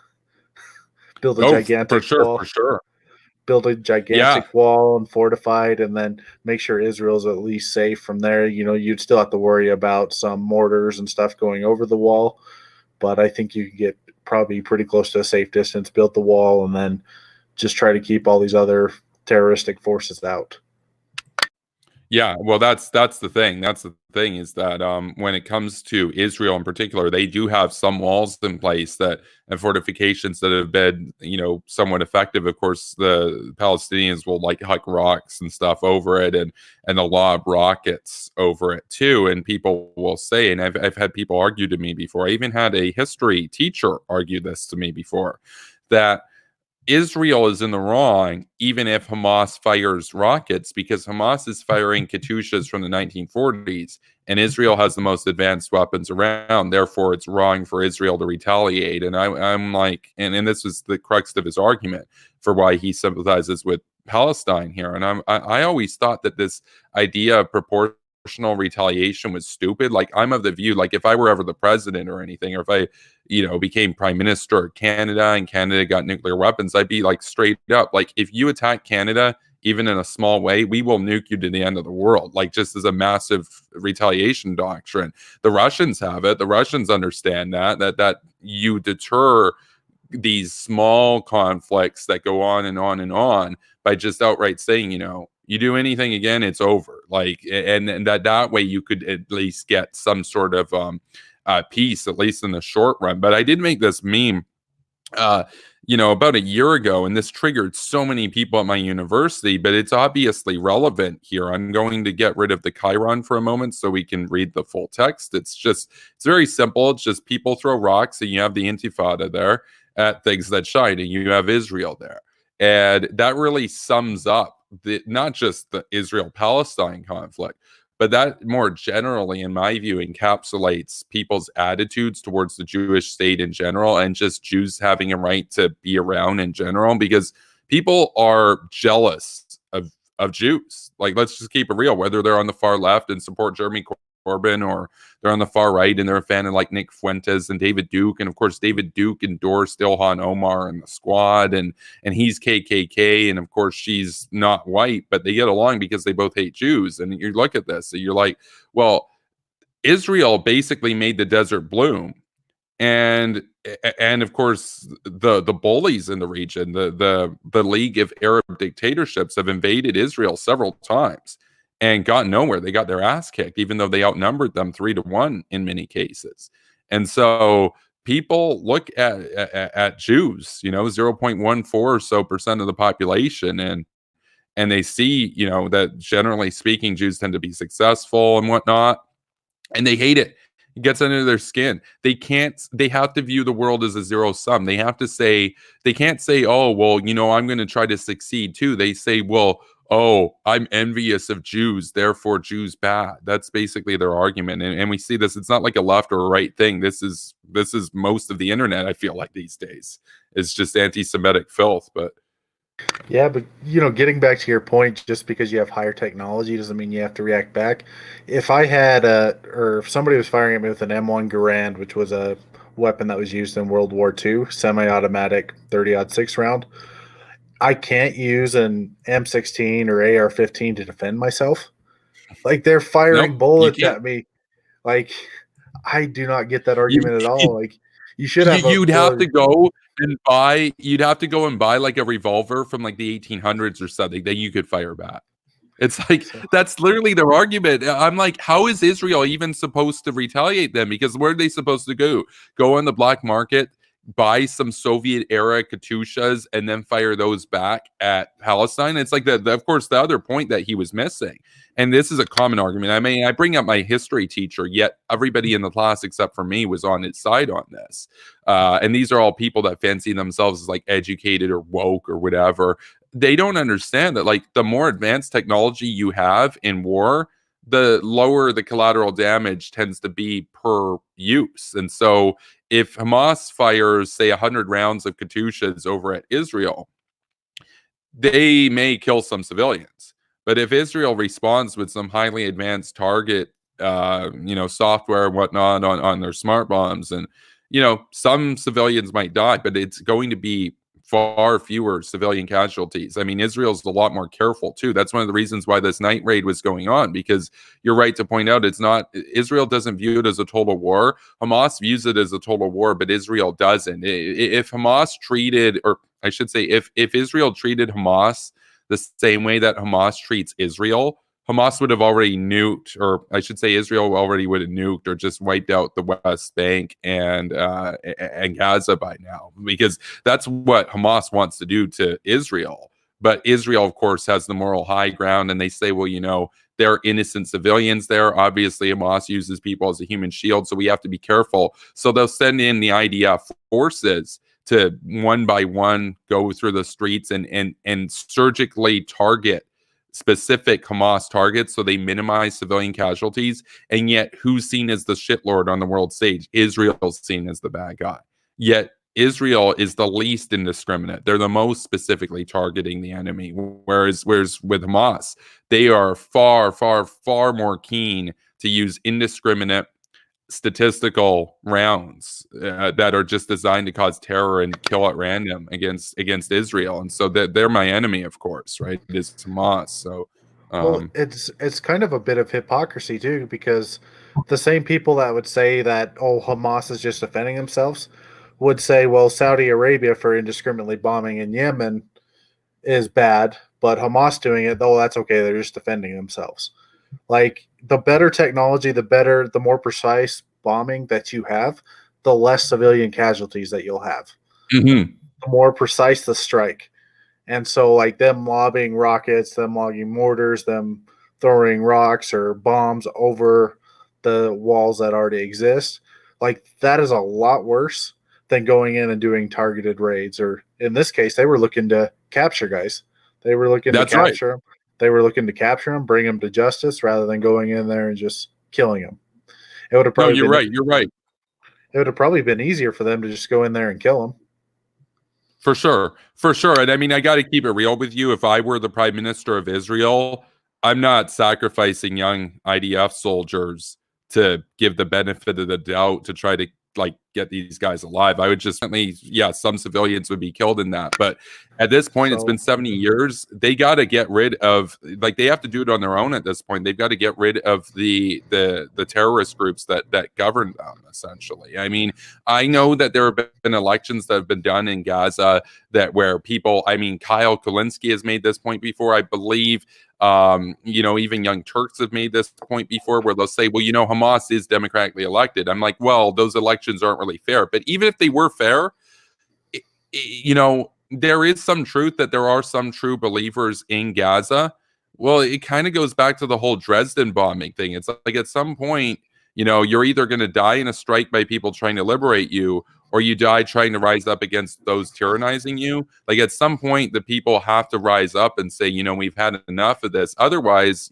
build a gigantic wall, for sure. Build a gigantic wall and fortified, and then make sure Israel's at least safe from there. You'd still have to worry about some mortars and stuff going over the wall, but I think you could get probably pretty close to a safe distance, build the wall, and then just try to keep all these other terroristic forces out. Yeah, well, that's the thing. That's the thing is that when it comes to Israel in particular, they do have some walls in place that and fortifications that have been, somewhat effective. Of course, the Palestinians will like huck rocks and stuff over it, and they'll lob rockets over it too. And people will say, and I've had people argue to me before. I even had a history teacher argue this to me before, that Israel is in the wrong, even if Hamas fires rockets, because Hamas is firing Katyushas from the 1940s, and Israel has the most advanced weapons around. Therefore, it's wrong for Israel to retaliate. And I'm like, and this was the crux of his argument for why he sympathizes with Palestine here. And I always thought that this idea of proportional retaliation was stupid. Like, I'm of the view, like, if I were ever the president or anything, or if I became prime minister of Canada and Canada got nuclear weapons, I'd be like, straight up, like, if you attack Canada, even in a small way, we will nuke you to the end of the world, like, just as a massive retaliation doctrine. The Russians have it. The Russians understand that you deter these small conflicts that go on and on and on by just outright saying, you do anything again, it's over. Like, and that way you could at least get some sort of peace, at least in the short run. But I did make this meme, about a year ago, and this triggered so many people at my university, but it's obviously relevant here. I'm going to get rid of the Chiron for a moment so we can read the full text. It's very simple. It's just people throw rocks, and you have the Intifada there at things that shine, and you have Israel there. And that really sums up not just the Israel-Palestine conflict, but that more generally, in my view, encapsulates people's attitudes towards the Jewish state in general, and just Jews having a right to be around in general, because people are jealous of Jews. Like, let's just keep it real, whether they're on the far left and support Jeremy Corbyn, or they're on the far right and they're a fan of like Nick Fuentes and David Duke. And of course, David Duke endorsed Ilhan Omar and the Squad, and he's KKK. And of course, she's not white, but they get along because they both hate Jews. And you look at this, and you're like, well, Israel basically made the desert bloom. And of course, the bullies in the region, the League of Arab Dictatorships, have invaded Israel several times and got nowhere. They got their ass kicked, even though they outnumbered them 3-1 in many cases. And so people look at Jews, 0.14 or so percent of the population, and they see, that generally speaking, Jews tend to be successful and whatnot, and they hate it. It gets under their skin. They have to view the world as a zero sum. They can't say, oh, well, I'm going to try to succeed too. They say, well, oh, I'm envious of Jews, therefore Jews bad. That's basically their argument. And we see this. It's not like a left or a right thing. This is most of the internet, I feel like, these days. It's just anti-Semitic filth. But yeah, but getting back to your point, just because you have higher technology doesn't mean you have to react back. If I had or if somebody was firing at me with an M1 Garand, which was a weapon that was used in World War II, semi-automatic 30-06 round, I can't use an M16 or AR-15 to defend myself. Like, they're firing bullets at me. Like, I do not get that argument at all. Like, you should have. You'd have to go and buy like a revolver from like the 1800s or something that you could fire back. It's like, that's literally their argument. I'm like, how is Israel even supposed to retaliate then? Because where are they supposed to go? Go on the black market, buy some Soviet era Katyushas, and then fire those back at Palestine? It's like of course, the other point that he was missing. And this is a common argument. I mean, I bring up my history teacher, yet everybody in the class except for me was on his side on this. And these are all people that fancy themselves as like educated or woke or whatever. They don't understand that, like, the more advanced technology you have in war, the lower the collateral damage tends to be per use. And so if Hamas fires, say, 100 rounds of Katyushas over at Israel, they may kill some civilians. But if Israel responds with some highly advanced target, software and whatnot on their smart bombs, and, some civilians might die, but it's going to be far fewer civilian casualties. I mean, Israel's a lot more careful too. That's one of the reasons why this night raid was going on, because you're right to point out, Israel doesn't view it as a total war. Hamas views it as a total war, but Israel doesn't. If Hamas treated, or I should say, if Israel treated Hamas the same way that Hamas treats Israel, Hamas would have already nuked, or I should say Israel already would have nuked or just wiped out the West Bank and Gaza by now, because that's what Hamas wants to do to Israel. But Israel, of course, has the moral high ground, and they say, well, you know, there are innocent civilians there. Obviously, Hamas uses people as a human shield, so we have to be careful. So they'll send in the IDF forces to one by one go through the streets and surgically target specific Hamas targets, so they minimize civilian casualties. And yet, who's seen as the shitlord on the world stage? Israel's seen as the bad guy. Yet Israel is the least indiscriminate. They're the most specifically targeting the enemy. Whereas with Hamas, they are far, far, far more keen to use indiscriminate statistical rounds that are just designed to cause terror and kill at random against Israel. And so they're my enemy, of course, right? It is Hamas. So well, it's kind of a bit of hypocrisy too, because the same people that would say that, oh, Hamas is just defending themselves would say, well, Saudi Arabia for indiscriminately bombing in Yemen is bad, but Hamas doing it, though, that's okay. They're just defending themselves. Like, the better technology, the more precise bombing that you have, the less civilian casualties that you'll have. Mm-hmm. The more precise the strike. And so, like, them lobbing rockets, them lobbing mortars, them throwing rocks or bombs over the walls that already exist, like, that is a lot worse than going in and doing targeted raids. Or in this case, they were looking to capture guys. They were looking to capture them. They were looking to capture them, bring them to justice, rather than going in there and just killing them. It would have probably You're right. It would have probably been easier for them to just go in there and kill them. For sure. And I mean, I got to keep it real with you. If I were the prime minister of Israel, I'm not sacrificing young IDF soldiers to give the benefit of the doubt to try to like get these guys alive. I would just certainly, some civilians would be killed in that. But at this point, it's been 70 years. They got to get rid of, like, they have to do it on their own at this point. They've got to get rid of the terrorist groups that govern them, essentially. I mean, I know that there have been elections that have been done in Gaza where people, I mean, Kyle Kulinski has made this point before, I believe. Even Young Turks have made this point before, where they'll say, well, Hamas is democratically elected. I'm like, well, those elections aren't really fair. But even if they were fair, there is some truth that there are some true believers in Gaza. Well, it kind of goes back to the whole Dresden bombing thing. It's like, at some point, you're either going to die in a strike by people trying to liberate you, or you die trying to rise up against those tyrannizing you. Like, at some point, the people have to rise up and say, we've had enough of this. Otherwise,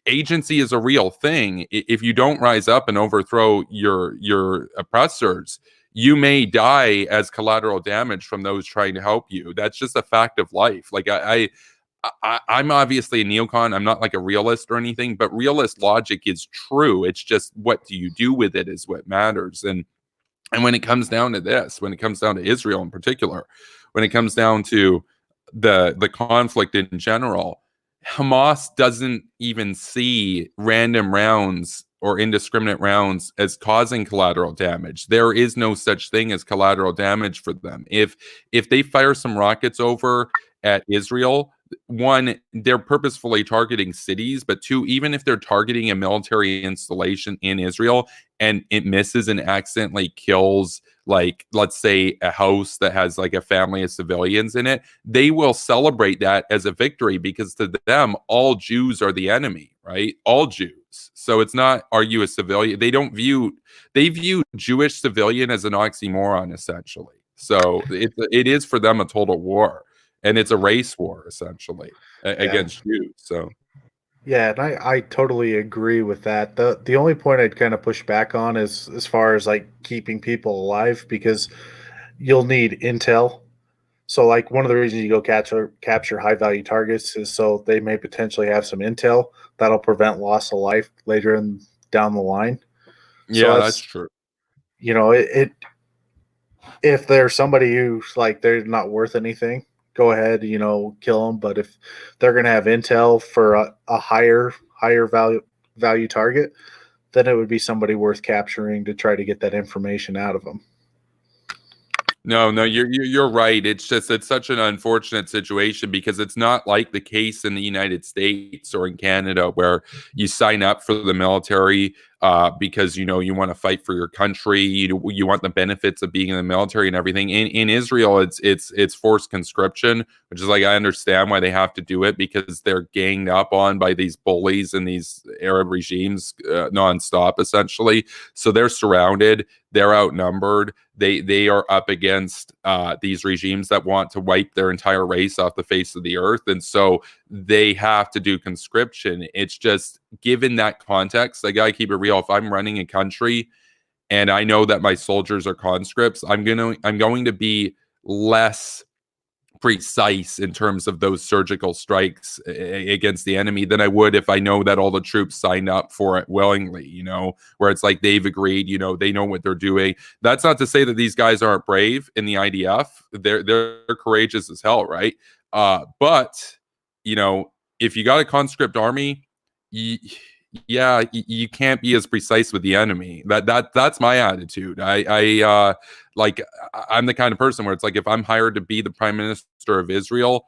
agency is a real thing. If you don't rise up and overthrow your oppressors, you may die as collateral damage from those trying to help you. That's just a fact of life. Like, I'm obviously a neocon. I'm not like a realist or anything, but realist logic is true. It's just, what do you do with it is what matters. And when it comes down to this, when it comes down to Israel in particular, when it comes down to the conflict in general, Hamas doesn't even see random rounds or indiscriminate rounds as causing collateral damage. There is no such thing as collateral damage for them. If they fire some rockets over at Israel, one, they're purposefully targeting cities, but two, even if they're targeting a military installation in Israel and it misses and accidentally kills, like, let's say a house that has like a family of civilians in it, they will celebrate that as a victory, because to them, all Jews are the enemy, right? All Jews. So it's not, are you a civilian? They view Jewish civilian as an oxymoron, essentially. So it is for them a total war. And it's a race war, essentially, against Jews. So, yeah, and I totally agree with that. The only point I'd kind of push back on is as far as like keeping people alive, because you'll need intel. So, like, one of the reasons you go capture high value targets is so they may potentially have some intel that'll prevent loss of life later down the line. Yeah, so that's true. If there's somebody who's like, they're not worth anything, go ahead, kill them. But if they're going to have intel for a higher value target, then it would be somebody worth capturing to try to get that information out of them. No, you're right. It's such an unfortunate situation because it's not like the case in the United States or in Canada where you sign up for the military because you want to fight for your country. You want the benefits of being in the military and everything. In Israel, it's forced conscription, which is like I understand why they have to do it because they're ganged up on by these bullies and these Arab regimes nonstop, essentially. So they're surrounded. They're outnumbered. They are up against these regimes that want to wipe their entire race off the face of the earth, and so they have to do conscription. It's just given that context, I gotta keep it real. If I'm running a country and I know that my soldiers are conscripts, I'm going to be less precise in terms of those surgical strikes against the enemy than I would if I know that all the troops signed up for it willingly, where it's like they've agreed, they know what they're doing. That's not to say that these guys aren't brave in the IDF. They're courageous as hell, right? But if you got a conscript army, you can't be as precise with the enemy. That's my attitude. I'm the kind of person where it's like if I'm hired to be the prime minister of Israel,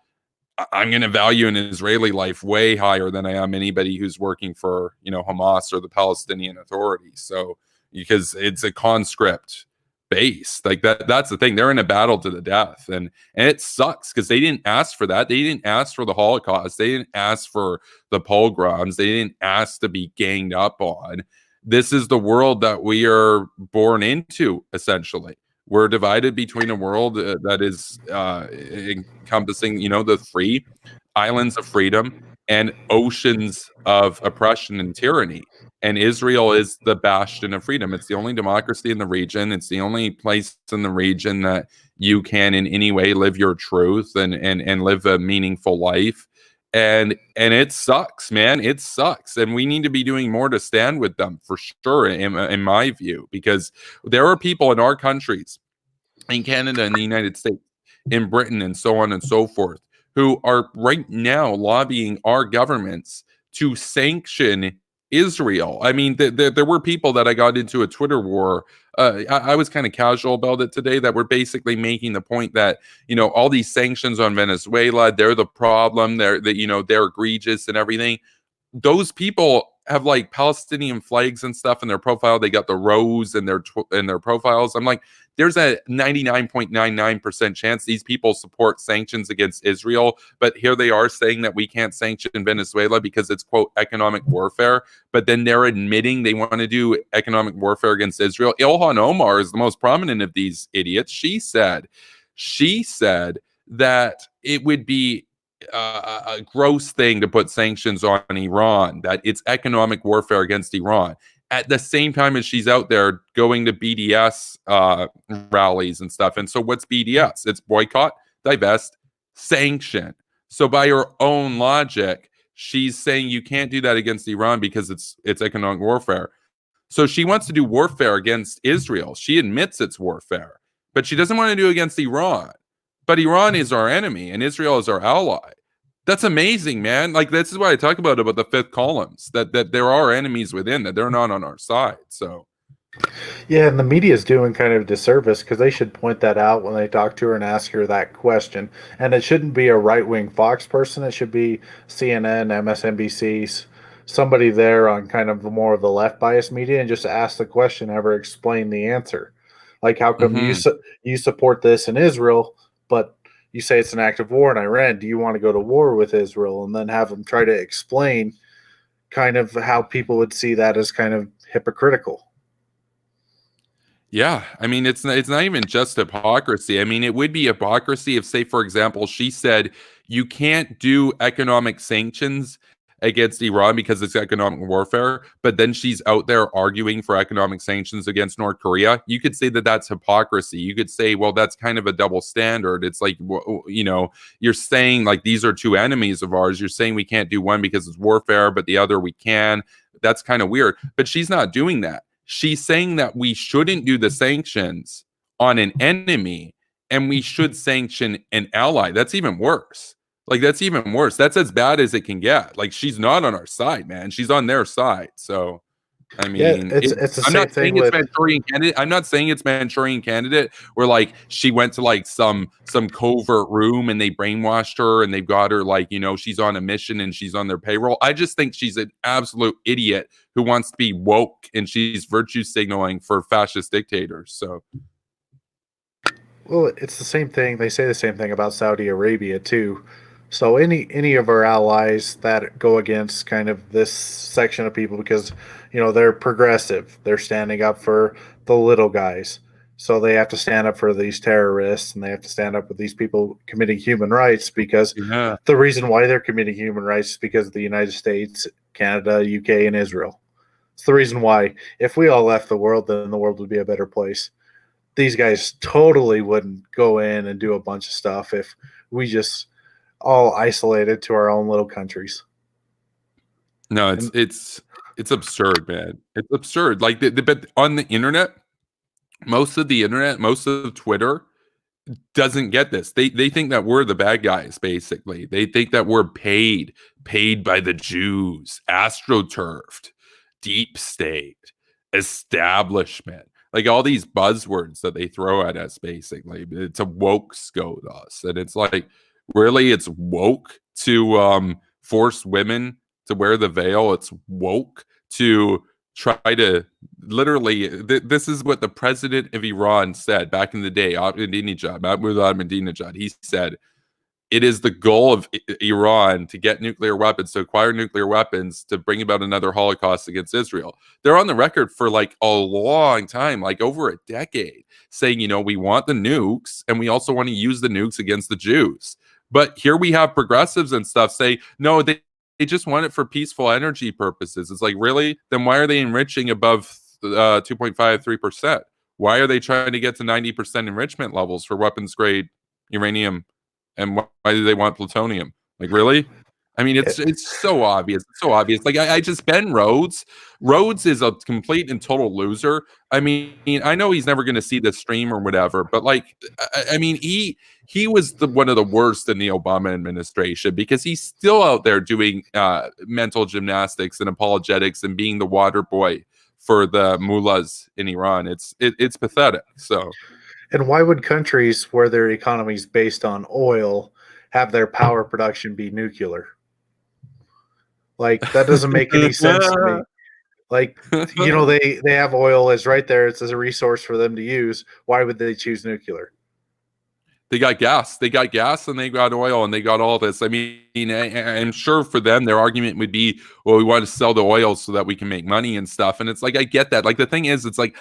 I'm going to value an Israeli life way higher than I am anybody who's working for Hamas or the Palestinian Authority. So because it's a conscript base, like that's the thing. They're in a battle to the death, and it sucks because they didn't ask for that. They didn't ask for the Holocaust. They didn't ask for the pogroms. They didn't ask to be ganged up on. This is the world that we are born into, essentially. We're divided between a world that is encompassing, the free islands of freedom and oceans of oppression and tyranny. And Israel is the bastion of freedom. It's the only democracy in the region. It's the only place in the region that you can in any way live your truth and live a meaningful life. And it sucks, man. It sucks. And we need to be doing more to stand with them for sure, in my view, because there are people in our countries, in Canada and the United States, in Britain and so on and so forth, who are right now lobbying our governments to sanction Israel. I mean, there were people that I got into a Twitter war. I was kind of casual about it today that were basically making the point that, all these sanctions on Venezuela, they're the problem. They're egregious and everything. Those people have like Palestinian flags and stuff in their profile. They got the rose in their profiles. I'm like, there's a 99.99% chance these people support sanctions against Israel, but here they are saying that we can't sanction Venezuela because it's, quote, economic warfare, but then they're admitting they want to do economic warfare against Israel. Ilhan Omar is the most prominent of these idiots. She said that it would be a gross thing to put sanctions on Iran, that it's economic warfare against Iran. At the same time as she's out there going to BDS rallies and stuff. And so what's BDS? It's boycott, divest, sanction. So by her own logic, she's saying you can't do that against Iran because it's economic warfare. So she wants to do warfare against Israel. She admits it's warfare, but she doesn't want to do it against Iran. But Iran is our enemy and Israel is our ally. That's amazing, man. Like, this is why I talk about the fifth columns, that there are enemies within, that they're not on our side. So yeah, and the media is doing kind of a disservice because they should point that out when they talk to her and ask her that question. And it shouldn't be a right-wing Fox person. It should be CNN, MSNBC, somebody there on kind of more of the left-biased media, and just ask the question, ever explain the answer. Like, how come you support this in Israel, but you say it's an act of war in Iran? Do you want to go to war with Israel? And then have them try to explain kind of how people would see that as kind of hypocritical. Yeah, I mean, it's not even just hypocrisy. I mean, it would be hypocrisy if, say, for example, she said you can't do economic sanctions against Iran because it's economic warfare, but then she's out there arguing for economic sanctions against North Korea. You could say that that's hypocrisy. You could say, well, that's kind of a double standard. It's like, you're saying like these are two enemies of ours. You're saying we can't do one because it's warfare, but the other we can. That's kind of weird. But she's not doing that. She's saying that we shouldn't do the sanctions on an enemy and we should sanction an ally. That's even worse. Like, that's even worse. That's as bad as it can get. Like, she's not on our side, man. She's on their side. So, I mean, yeah, it's the I'm same not saying thing it's with. Manchurian Candidate. I'm not saying it's Manchurian Candidate where like she went to like some covert room and they brainwashed her and they've got her like, you know, she's on a mission and she's on their payroll. I just think she's an absolute idiot who wants to be woke and she's virtue signaling for fascist dictators. So, Well, it's the same thing. They say the same thing about Saudi Arabia too. So any of our allies that go against kind of this section of people because they're progressive, they're standing up for the little guys. So they have to stand up for these terrorists and they have to stand up with these people committing human rights because yeah. the reason why they're committing human rights is because of the United States, Canada, UK, and Israel. It's the reason why if we all left the world, then the world would be a better place. These guys totally wouldn't go in and do a bunch of stuff if we just all isolated to our own little countries. No, And it's absurd, man. It's absurd. Like but on the internet, most of Twitter doesn't get this. They think that we're the bad guys, basically. They think that we're paid by the Jews, astroturfed, deep state, establishment. Like all these buzzwords that they throw at us, basically. It's a woke go to us. And it's like, really, it's woke to force women to wear the veil. It's woke to try to literally this is what the president of Iran said back in the day, Ahmadinejad. He said it is the goal of Iran to get nuclear weapons, to acquire nuclear weapons, to bring about another Holocaust against Israel. They're on the record for like a long time, like over a decade, saying, we want the nukes and we also want to use the nukes against the Jews. But here we have progressives and stuff say, no, they just want it for peaceful energy purposes. It's like, really? Then why are they enriching above 2.53%? Why are they trying to get to 90% enrichment levels for weapons grade uranium? And why do they want plutonium? Like, really? I mean, it's so obvious. It's so obvious. Like, I just Ben Rhodes. Rhodes is a complete and total loser. I mean, I know he's never going to see this stream or whatever, but like, I mean, he was one of the worst in the Obama administration because he's still out there doing mental gymnastics and apologetics and being the water boy for the mullahs in Iran. It's pathetic. So. And why would countries where their economy is based on oil have their power production be nuclear? Like, that doesn't make any sense to me. Like, they have oil as right there. It's as a resource for them to use. Why would they choose nuclear? They got gas. They got gas and they got oil and they got all this. I mean, I'm sure for them, their argument would be, well, we want to sell the oil so that we can make money and stuff. And it's like, I get that. Like, the thing is, it's like,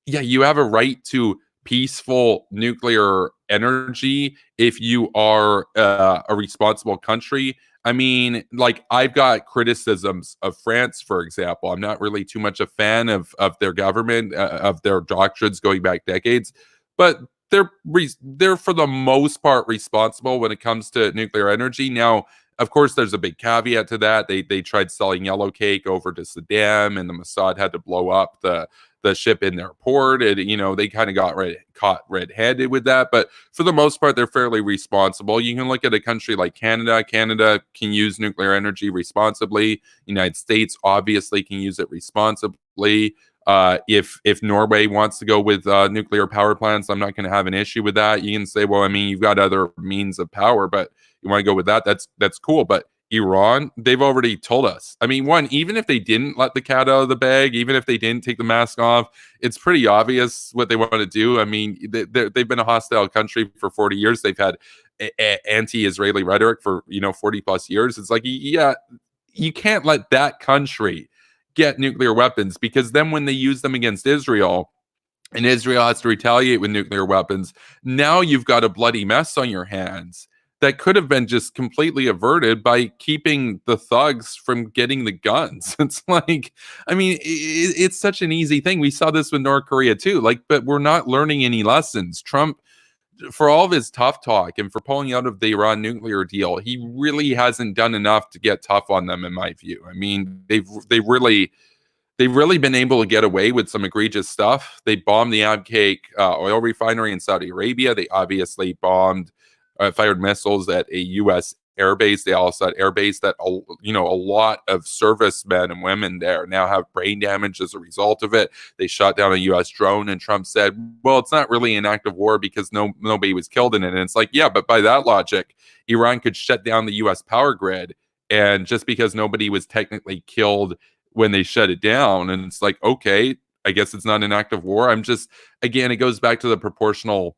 yeah, you have a right to peaceful nuclear energy if you are a responsible country. I mean, like, I've got criticisms of France, for example. I'm not really too much a fan of their government, of their doctrines going back decades, but they're for the most part responsible when it comes to nuclear energy. Now, of course, there's a big caveat to that. They tried selling yellow cake over to Saddam, and the Mossad had to blow up the ship in their port. And, they kind of got caught red-handed with that. But for the most part, they're fairly responsible. You can look at a country like Canada. Canada can use nuclear energy responsibly. United States obviously can use it responsibly. If Norway wants to go with nuclear power plants, I'm not going to have an issue with that. You can say, well, I mean, you've got other means of power, but you want to go with that, that's cool. But Iran, they've already told us. I mean, even if they didn't let the cat out of the bag, even if they didn't take the mask off, it's pretty obvious what they want to do. I mean, they've been a hostile country for 40 years. They've had anti-Israeli rhetoric for 40 plus years. It's like, yeah, you can't let that country get nuclear weapons, because then when they use them against Israel and Israel has to retaliate with nuclear weapons, now you've got a bloody mess on your hands that could have been just completely averted by keeping the thugs from getting the guns. It's like, I mean, it's such an easy thing. We saw this with North Korea too, but we're not learning any lessons. Trump, for all of his tough talk and for pulling out of the Iran nuclear deal, he really hasn't done enough to get tough on them, in my view. I mean, they've really been able to get away with some egregious stuff. They bombed the Abqaiq oil refinery in Saudi Arabia. They obviously fired missiles at a U.S. air base, the Al Assad air base, that a lot of servicemen and women there now have brain damage as a result of it. They shot down a U.S. drone, and Trump said, well, it's not really an act of war because nobody was killed in it. And it's like, yeah, but by that logic, Iran could shut down the U.S. power grid, and just because nobody was technically killed when they shut it down, and it's like, okay, I guess it's not an act of war. Again, it goes back to the proportional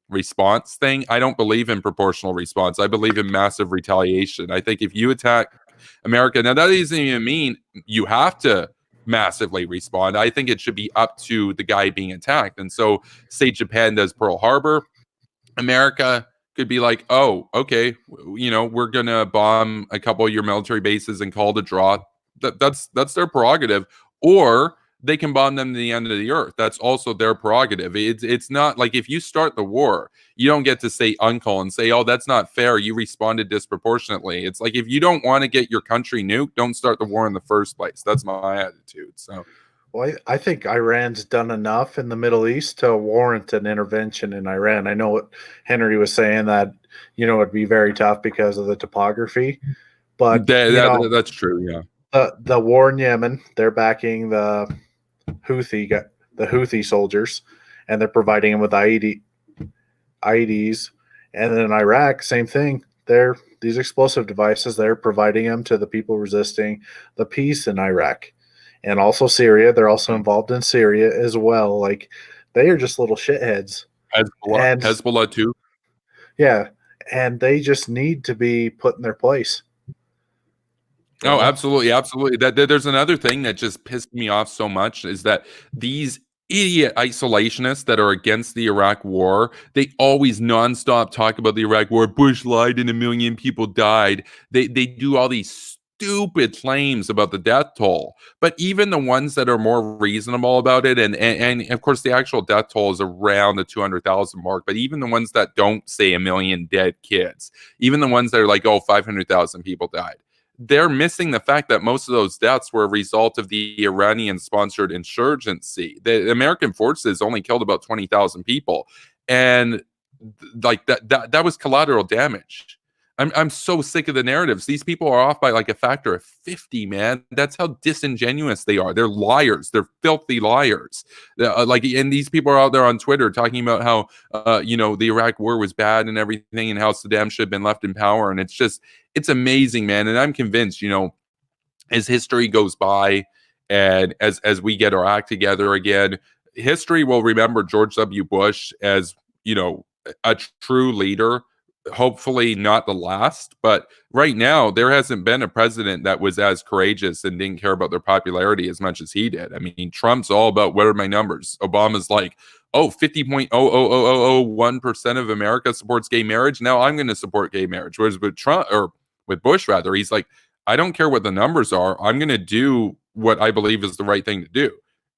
response thing. I don't believe in proportional response. I believe in massive retaliation. I think if you attack America, now that doesn't even mean you have to massively respond. I think it should be up to the guy being attacked. And so, say Japan does Pearl Harbor, America could be like, oh, okay, we're gonna bomb a couple of your military bases and call it a draw. That's their prerogative. Or they can bomb them to the end of the earth. That's also their prerogative. It's not like if you start the war, you don't get to say uncle and say, oh, that's not fair, you responded disproportionately. It's like, if you don't want to get your country nuked, don't start the war in the first place. That's my attitude. So, well, I think Iran's done enough in the Middle East to warrant an intervention in Iran. I know what Henry was saying, that it'd be very tough because of the topography, but that's true. Yeah, the war in Yemen, they're backing the Houthi soldiers, and they're providing them with IEDs. And then in Iraq, same thing. These explosive devices, they're providing them to the people resisting the peace in Iraq. And also Syria. They're also involved in Syria as well. Like, they are just little shitheads. Hezbollah too. Yeah, and they just need to be put in their place. Oh, absolutely. There's another thing that just pissed me off so much, is that these idiot isolationists that are against the Iraq war, they always nonstop talk about the Iraq war. Bush lied and 1 million people died. They do all these stupid claims about the death toll, but even the ones that are more reasonable about it, and of course the actual death toll is around the 200,000 mark, but even the ones that don't say 1 million dead kids, even the ones that are like, oh, 500,000 people died, they're missing the fact that most of those deaths were a result of the Iranian-sponsored insurgency. The American forces only killed about 20,000 people, and like that was collateral damage. I'm so sick of the narratives. These people are off by like a factor of 50, man. That's how disingenuous they are. They're liars. They're filthy liars. And these people are out there on Twitter talking about how, the Iraq war was bad and everything, and how Saddam should have been left in power. And it's amazing, man. And I'm convinced, as history goes by and as we get our act together again, history will remember George W. Bush as, a true leader. Hopefully not the last, but right now there hasn't been a president that was as courageous and didn't care about their popularity as much as he did. I mean, Trump's all about, what are my numbers? Obama's like, oh, 50.00001% of America supports gay marriage. Now I'm going to support gay marriage. Whereas with Bush, rather, he's like, I don't care what the numbers are. I'm going to do what I believe is the right thing to do.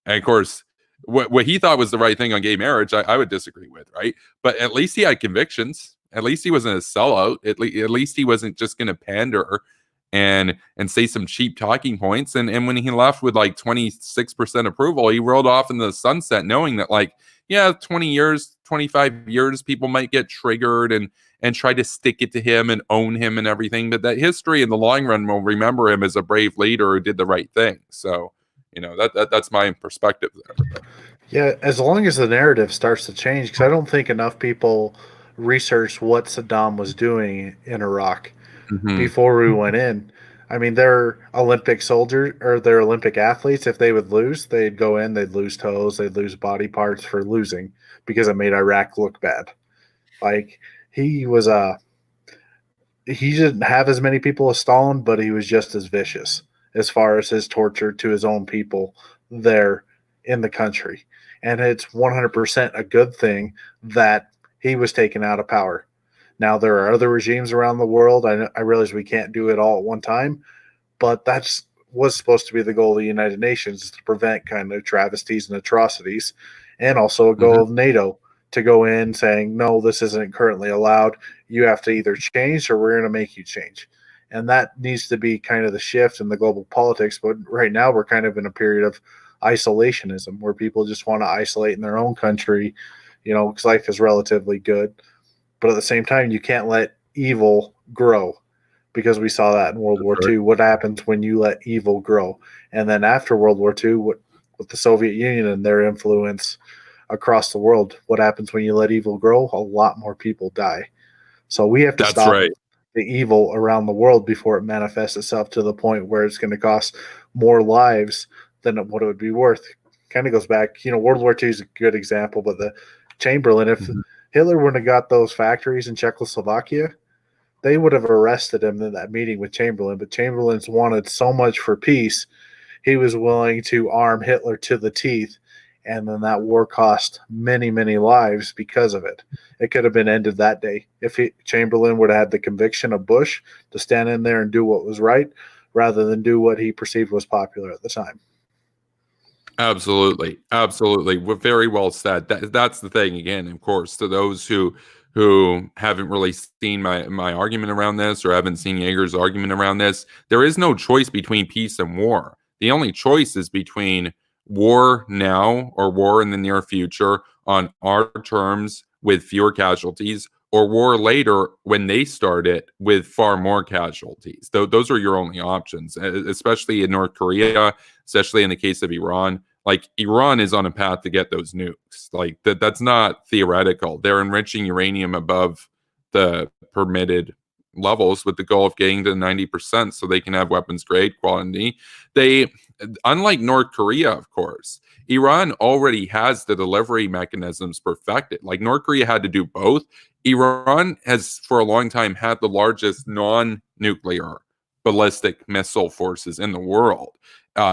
And of course, what he thought was the right thing on gay marriage, I would disagree with, right? But at least he had convictions. At least he wasn't a sellout. At least he wasn't just going to pander and say some cheap talking points. And when he left with like 26% approval, he rolled off into the sunset, knowing that, like, yeah, 20 years, 25 years, people might get triggered and try to stick it to him and own him and everything. But that history in the long run will remember him as a brave leader who did the right thing. So, that's my perspective there. Yeah, as long as the narrative starts to change, because I don't think enough people researched what Saddam was doing in Iraq before we went in. I mean, they're Olympic soldiers, or they're Olympic athletes. If they would lose, they'd go in, they'd lose toes, they'd lose body parts for losing, because it made Iraq look bad. Like, he didn't have as many people as Stalin, but he was just as vicious as far as his torture to his own people there in the country. And it's 100% a good thing that he was taken out of power. Now, there are other regimes around the world. I realize we can't do it all at one time, but was supposed to be the goal of the United Nations, is to prevent kind of travesties and atrocities, and also a goal of NATO to go in saying, no, this isn't currently allowed. You have to either change, or we're going to make you change. And that needs to be kind of the shift in the global politics. But right now we're kind of in a period of isolationism, where people just want to isolate in their own country, because life is relatively good. But at the same time, you can't let evil grow, because we saw that in World War II. What happens when you let evil grow? And then after World War II, with the Soviet Union and their influence across the world, what happens when you let evil grow? A lot more people die. So we have to stop the evil around the world before it manifests itself to the point where it's going to cost more lives than what it would be worth. Kind of goes back, World War II is a good example, but the Chamberlain, if Hitler wouldn't have got those factories in Czechoslovakia, they would have arrested him in that meeting with Chamberlain. But Chamberlain's wanted so much for peace, he was willing to arm Hitler to the teeth. And then that war cost many, many lives because of it. It could have been ended that day if Chamberlain would have had the conviction of Bush to stand in there and do what was right rather than do what he perceived was popular at the time. Absolutely. Very well said. That's the thing. Again, of course, to those who haven't really seen my argument around this or haven't seen Yeager's argument around this, there is no choice between peace and war. The only choice is between war now or war in the near future on our terms with fewer casualties, or war later when they start it with far more casualties. Those are your only options, especially in North Korea, especially in the case of Iran. Like, Iran is on a path to get those nukes. Like, that's not theoretical. They're enriching uranium above the permitted levels with the goal of getting to 90% so they can have weapons grade quality. Unlike North Korea, of course, Iran already has the delivery mechanisms perfected. Like, North Korea had to do both. Iran has for a long time had the largest non-nuclear ballistic missile forces in the world.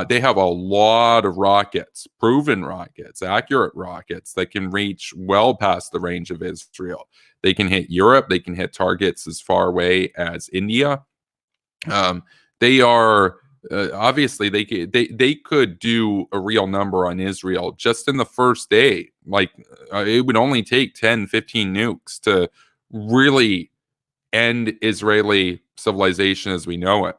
They have a lot of rockets, proven rockets, accurate rockets that can reach well past the range of Israel. They can hit Europe. They can hit targets as far away as India. They are obviously they could do a real number on Israel just in the first day. Like, it would only take 10, 15 nukes to really end Israeli civilization as we know it.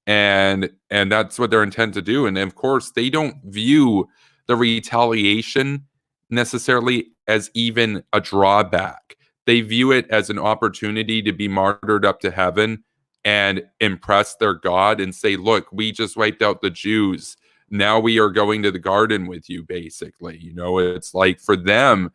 And that's what they're intent to do. And of course, they don't view the retaliation necessarily as even a drawback. They view it as an opportunity to be martyred up to heaven and impress their God and say, look, we just wiped out the Jews. Now we are going to the garden with you, basically. It's like, for them,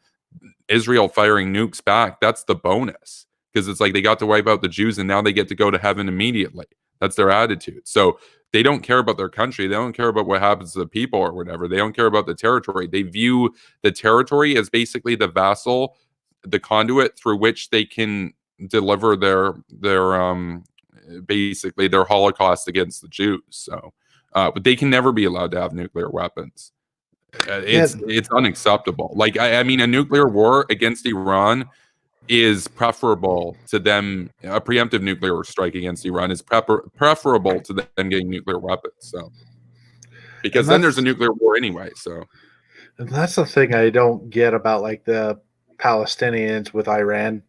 Israel firing nukes back, that's the bonus. Because it's like they got to wipe out the Jews and now they get to go to heaven immediately. That's their attitude. So they don't care about their country. They don't care about what happens to the people or whatever. They don't care about the territory. They view the territory as basically the vassal, the conduit through which they can deliver their basically their Holocaust against the Jews. So, but they can never be allowed to have nuclear weapons. It's unacceptable. Like, I mean, a nuclear war against Iran is preferable to them. A preemptive nuclear strike against Iran is preferable to them getting nuclear weapons. So, because then there's a nuclear war anyway. So, and that's the thing I don't get about, like, the Palestinians with Iran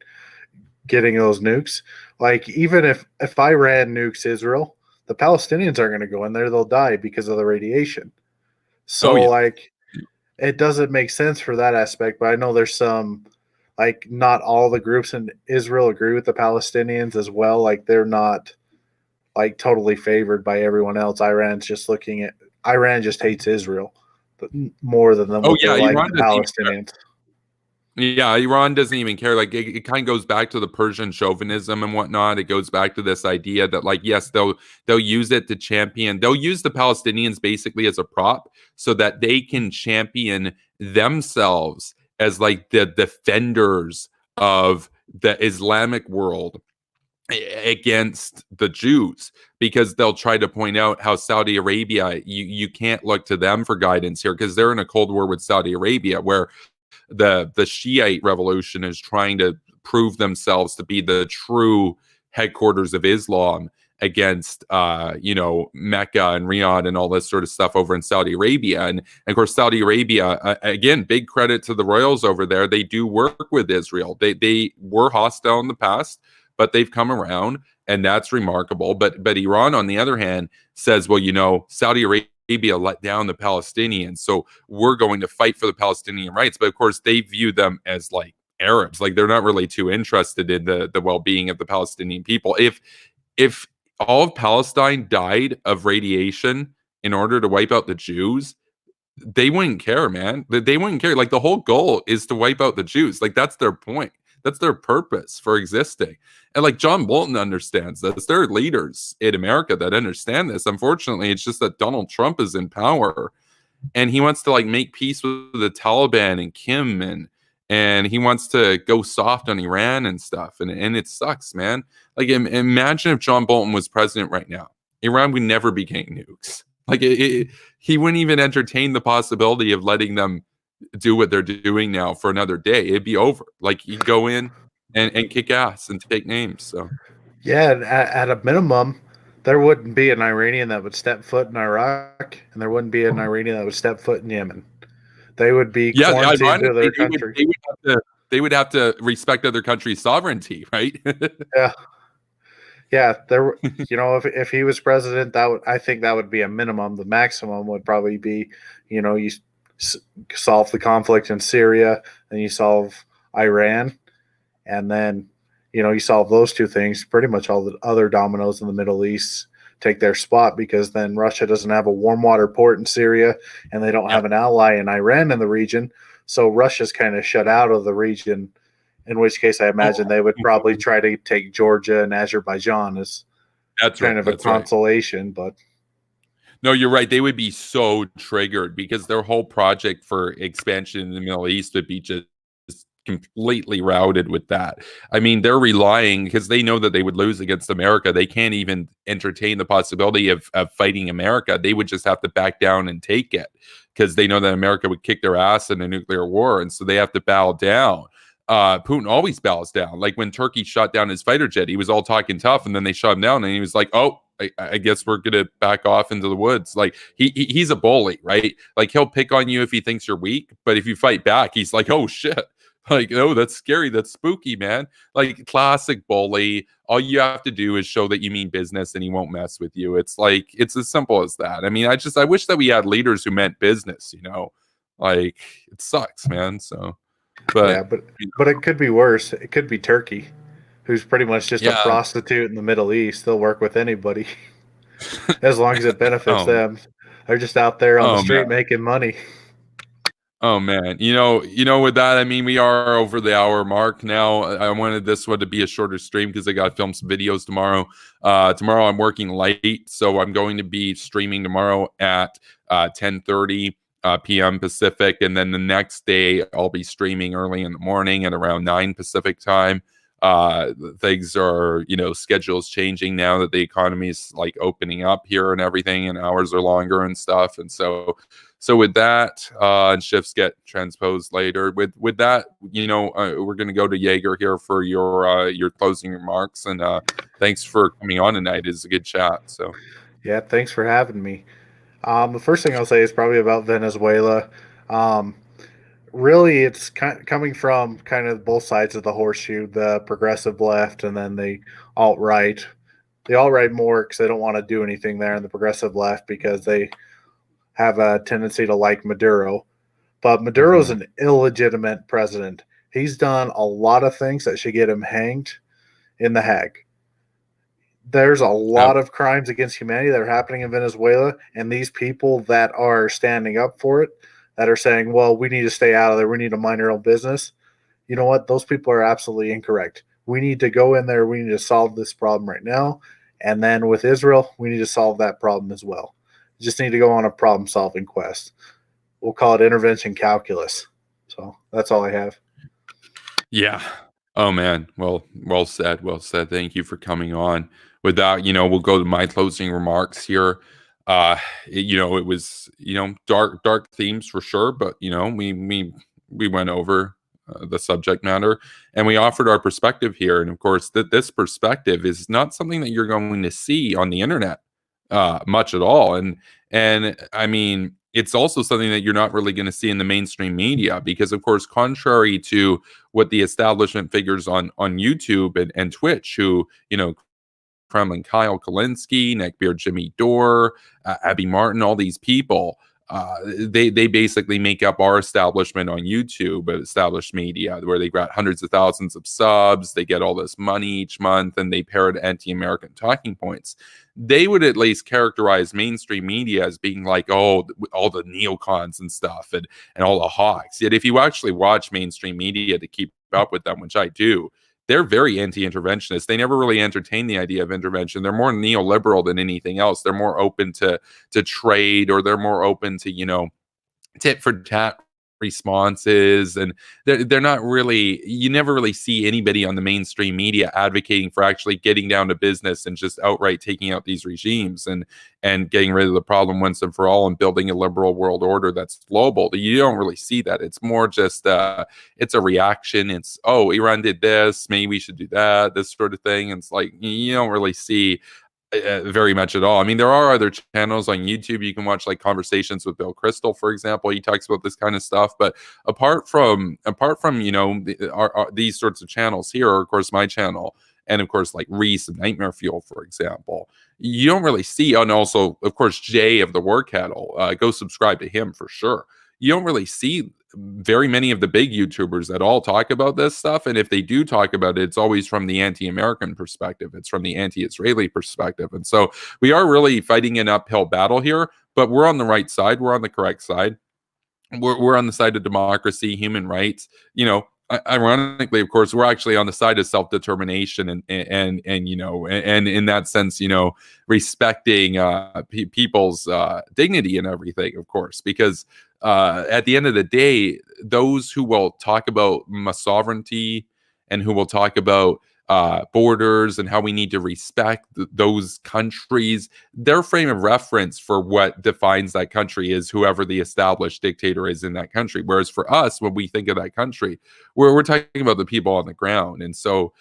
getting those nukes. Like, even if Iran nukes Israel, the Palestinians aren't going to go in there. They'll die because of the radiation. So, like, it doesn't make sense for that aspect. But I know there's some, like, not all the groups in Israel agree with the Palestinians as well. Like, they're not, like, totally favored by everyone else. Iran just hates Israel, but more than them. Like the Palestinians. Yeah, Iran doesn't even care. Like, it kind of goes back to the Persian chauvinism and whatnot. It goes back to this idea that, like, yes, they'll use it to champion. They'll use the Palestinians basically as a prop so that they can champion themselves as, like, the defenders of the Islamic world against the Jews, because they'll try to point out how Saudi Arabia, you can't look to them for guidance here because they're in a Cold War with Saudi Arabia where the Shiite revolution is trying to prove themselves to be the true headquarters of Islam against Mecca and Riyadh and all this sort of stuff over in Saudi Arabia. And of course, Saudi Arabia, again, big credit to the royals over there. They do work with Israel. They were hostile in the past, but they've come around, and that's remarkable. But Iran, on the other hand, says, well, Saudi Arabia let down the Palestinians, so we're going to fight for the Palestinian rights. But of course, they view them as, like, Arabs. Like, they're not really too interested in the well-being of the Palestinian people. If all of Palestine died of radiation in order to wipe out the Jews, they wouldn't care, man. They wouldn't care. Like, the whole goal is to wipe out the Jews. Like, that's their point. That's their purpose for existing. And like, John Bolton understands this. There are leaders in America that understand this. Unfortunately, it's just that Donald Trump is in power, and he wants to like make peace with the Taliban and Kim, and he wants to go soft on Iran and stuff. And it sucks, man. Like, imagine if John Bolton was president right now. Iran would never be getting nukes. Like, he wouldn't even entertain the possibility of letting them do what they're doing now for another day. It'd be over. Like, he'd go in and kick ass and take names. So, yeah, at a minimum, there wouldn't be an Iranian that would step foot in Iraq, and there wouldn't be an Iranian that would step foot in Yemen. They would be quarantined to their country. They would have to respect other countries' sovereignty, right? Yeah. There, if he was president, I think that would be a minimum. The maximum would probably be, you solve the conflict in Syria, and you solve Iran, and then, you solve those two things. Pretty much all the other dominoes in the Middle East take their spot, because then Russia doesn't have a warm water port in Syria, and they don't have an ally in Iran in the region. So Russia's kind of shut out of the region, in which case I imagine they would probably try to take Georgia and Azerbaijan as a consolation. Right. But no, you're right. They would be so triggered, because their whole project for expansion in the Middle East would be just completely routed with that. I mean, they're relying, because they know that they would lose against America. They can't even entertain the possibility of fighting America. They would just have to back down and take it, because they know that America would kick their ass in a nuclear war. And so they have to bow down. Putin always bows down. Like, when Turkey shot down his fighter jet, he was all talking tough, and then they shot him down, and he was like, oh, I guess we're gonna back off into the woods. Like, he's a bully, right? Like, he'll pick on you if he thinks you're weak, but if you fight back, he's like, oh shit, like, oh, that's scary, that's spooky, man. Like, classic bully. All you have to do is show that you mean business, and he won't mess with you. It's like, it's as simple as that. I mean, I wish that we had leaders who meant business, like, it sucks, man. So, but yeah, but it could be worse. It could be Turkey, who's pretty much just a prostitute in the Middle East. They'll work with anybody as long as it benefits them. They're just out there on the street making money. Oh man, with that, I mean, we are over the hour mark now. I wanted this one to be a shorter stream because I got to film some videos tomorrow. Tomorrow I'm working late, so I'm going to be streaming tomorrow at 10:30 p.m. Pacific, and then the next day I'll be streaming early in the morning at around 9 Pacific time. Things are, schedules changing now that the economy is like opening up here and everything, and hours are longer and stuff. And so with that, and shifts get transposed later. With that, we're going to go to Jaeger here for your closing remarks. And thanks for coming on tonight. It's a good chat. So yeah, thanks for having me. The first thing I'll say is probably about Venezuela. Really, it's coming from kind of both sides of the horseshoe, the progressive left and then the alt-right. The alt-right more because they don't want to do anything there, and the progressive left because they have a tendency to like Maduro. But Maduro's an illegitimate president. He's done a lot of things that should get him hanged in The Hague. There's a lot of crimes against humanity that are happening in Venezuela, and these people that are standing up for it, that are saying, well, we need to stay out of there, we need to mind our own business. You know what? Those people are absolutely incorrect. We need to go in there, we need to solve this problem right now. And then with Israel, we need to solve that problem as well. You just need to go on a problem-solving quest. We'll call it intervention calculus. So that's all I have. Yeah. Oh, man. Well said. Well said. Thank you for coming on. With that, we'll go to my closing remarks here. It was, dark themes for sure, but, we went over the subject matter, and we offered our perspective here. And of course, this perspective is not something that you're going to see on the internet much at all. And I mean, it's also something that you're not really going to see in the mainstream media, because of course, contrary to what the establishment figures on YouTube and Twitch, who, Kremlin Kyle Kalinske, Neckbeard Jimmy Dore, Abby Martin, all these people, they basically make up our establishment on YouTube, established media, where they got hundreds of thousands of subs, they get all this money each month, and they parrot anti-American talking points. They would at least characterize mainstream media as being like, oh, all the neocons and stuff, and all the hawks. Yet if you actually watch mainstream media to keep up with them, which I do, they're very anti-interventionist. They never really entertain the idea of intervention. They're more neoliberal than anything else. They're more open to trade, or they're more open to, tit for tat responses, and they're not really, you never really see anybody on the mainstream media advocating for actually getting down to business and just outright taking out these regimes and getting rid of the problem once and for all and building a liberal world order that's global. You don't really see that. It's more just it's a reaction. It's, oh, Iran did this, maybe we should do that, this sort of thing. And it's like, you don't really see very much at all. I mean, there are other channels on YouTube you can watch, like Conversations with Bill Crystal, for example. He talks about this kind of stuff. But apart from these sorts of channels here, or of course my channel, and of course like Reese and Nightmare Fuel, for example, you don't really see. And also, of course, Jay of the War Cattle, go subscribe to him for sure. You don't really see very many of the big YouTubers at all talk about this stuff. And if they do talk about it, it's always from the anti-American perspective. It's from the anti-Israeli perspective. And so we are really fighting an uphill battle here, but we're on the right side. We're on the correct side. We're on the side of democracy, human rights. Ironically, of course, we're actually on the side of self-determination and in that sense, respecting people's dignity and everything, of course, because at the end of the day, those who will talk about sovereignty and who will talk about borders and how we need to respect those countries, their frame of reference for what defines that country is whoever the established dictator is in that country. Whereas for us, when we think of that country, we're talking about the people on the ground. And so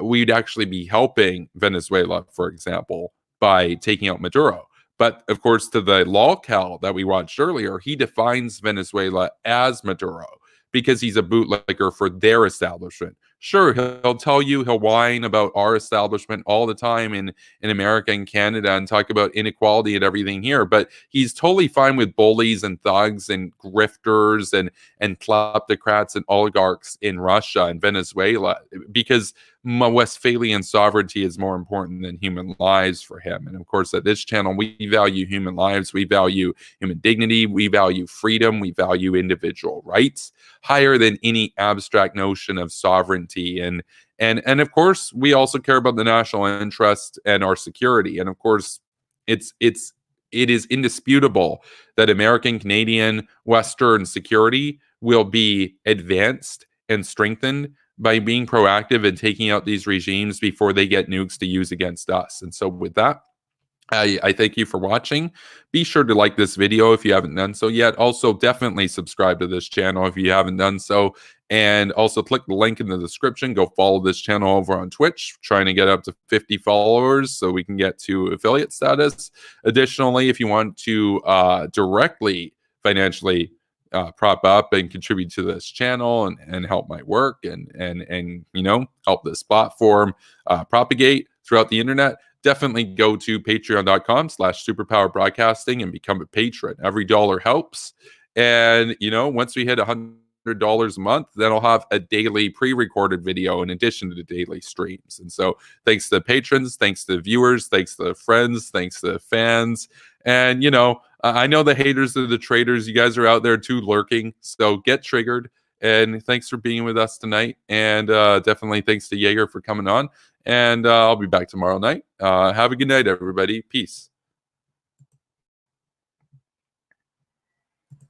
we'd actually be helping Venezuela, for example, by taking out Maduro. But of course, to the lolcow that we watched earlier, he defines Venezuela as Maduro because he's a bootlegger for their establishment. Sure, he'll tell you, he'll whine about our establishment all the time in America and Canada and talk about inequality and everything here, but he's totally fine with bullies and thugs and grifters and kleptocrats and oligarchs in Russia and Venezuela, because Westphalian sovereignty is more important than human lives for him. And of course, at this channel, we value human lives, we value human dignity, we value freedom, we value individual rights higher than any abstract notion of sovereignty. And of course, we also care about the national interest and our security. And of course, it is indisputable that American, Canadian, Western security will be advanced and strengthened by being proactive and taking out these regimes before they get nukes to use against us. And so with that, I thank you for watching. Be sure to like this video if you haven't done so yet. Also, definitely subscribe to this channel if you haven't done so. And also click the link in the description. Go follow this channel over on Twitch, trying to get up to 50 followers so we can get to affiliate status. Additionally, if you want to directly financially prop up and contribute to this channel and help my work and help this platform propagate throughout the internet, definitely go to patreon.com/superpowerbroadcasting and become a patron. Every dollar helps. And, once we hit $100 a month, then I'll have a daily pre-recorded video in addition to the daily streams. And so thanks to the patrons, thanks to the viewers, thanks to the friends, thanks to the fans. And, I know the haters are the traitors. You guys are out there too lurking. So get triggered. And thanks for being with us tonight. And definitely thanks to Jaeger for coming on. And I'll be back tomorrow night. Have a good night, everybody. Peace.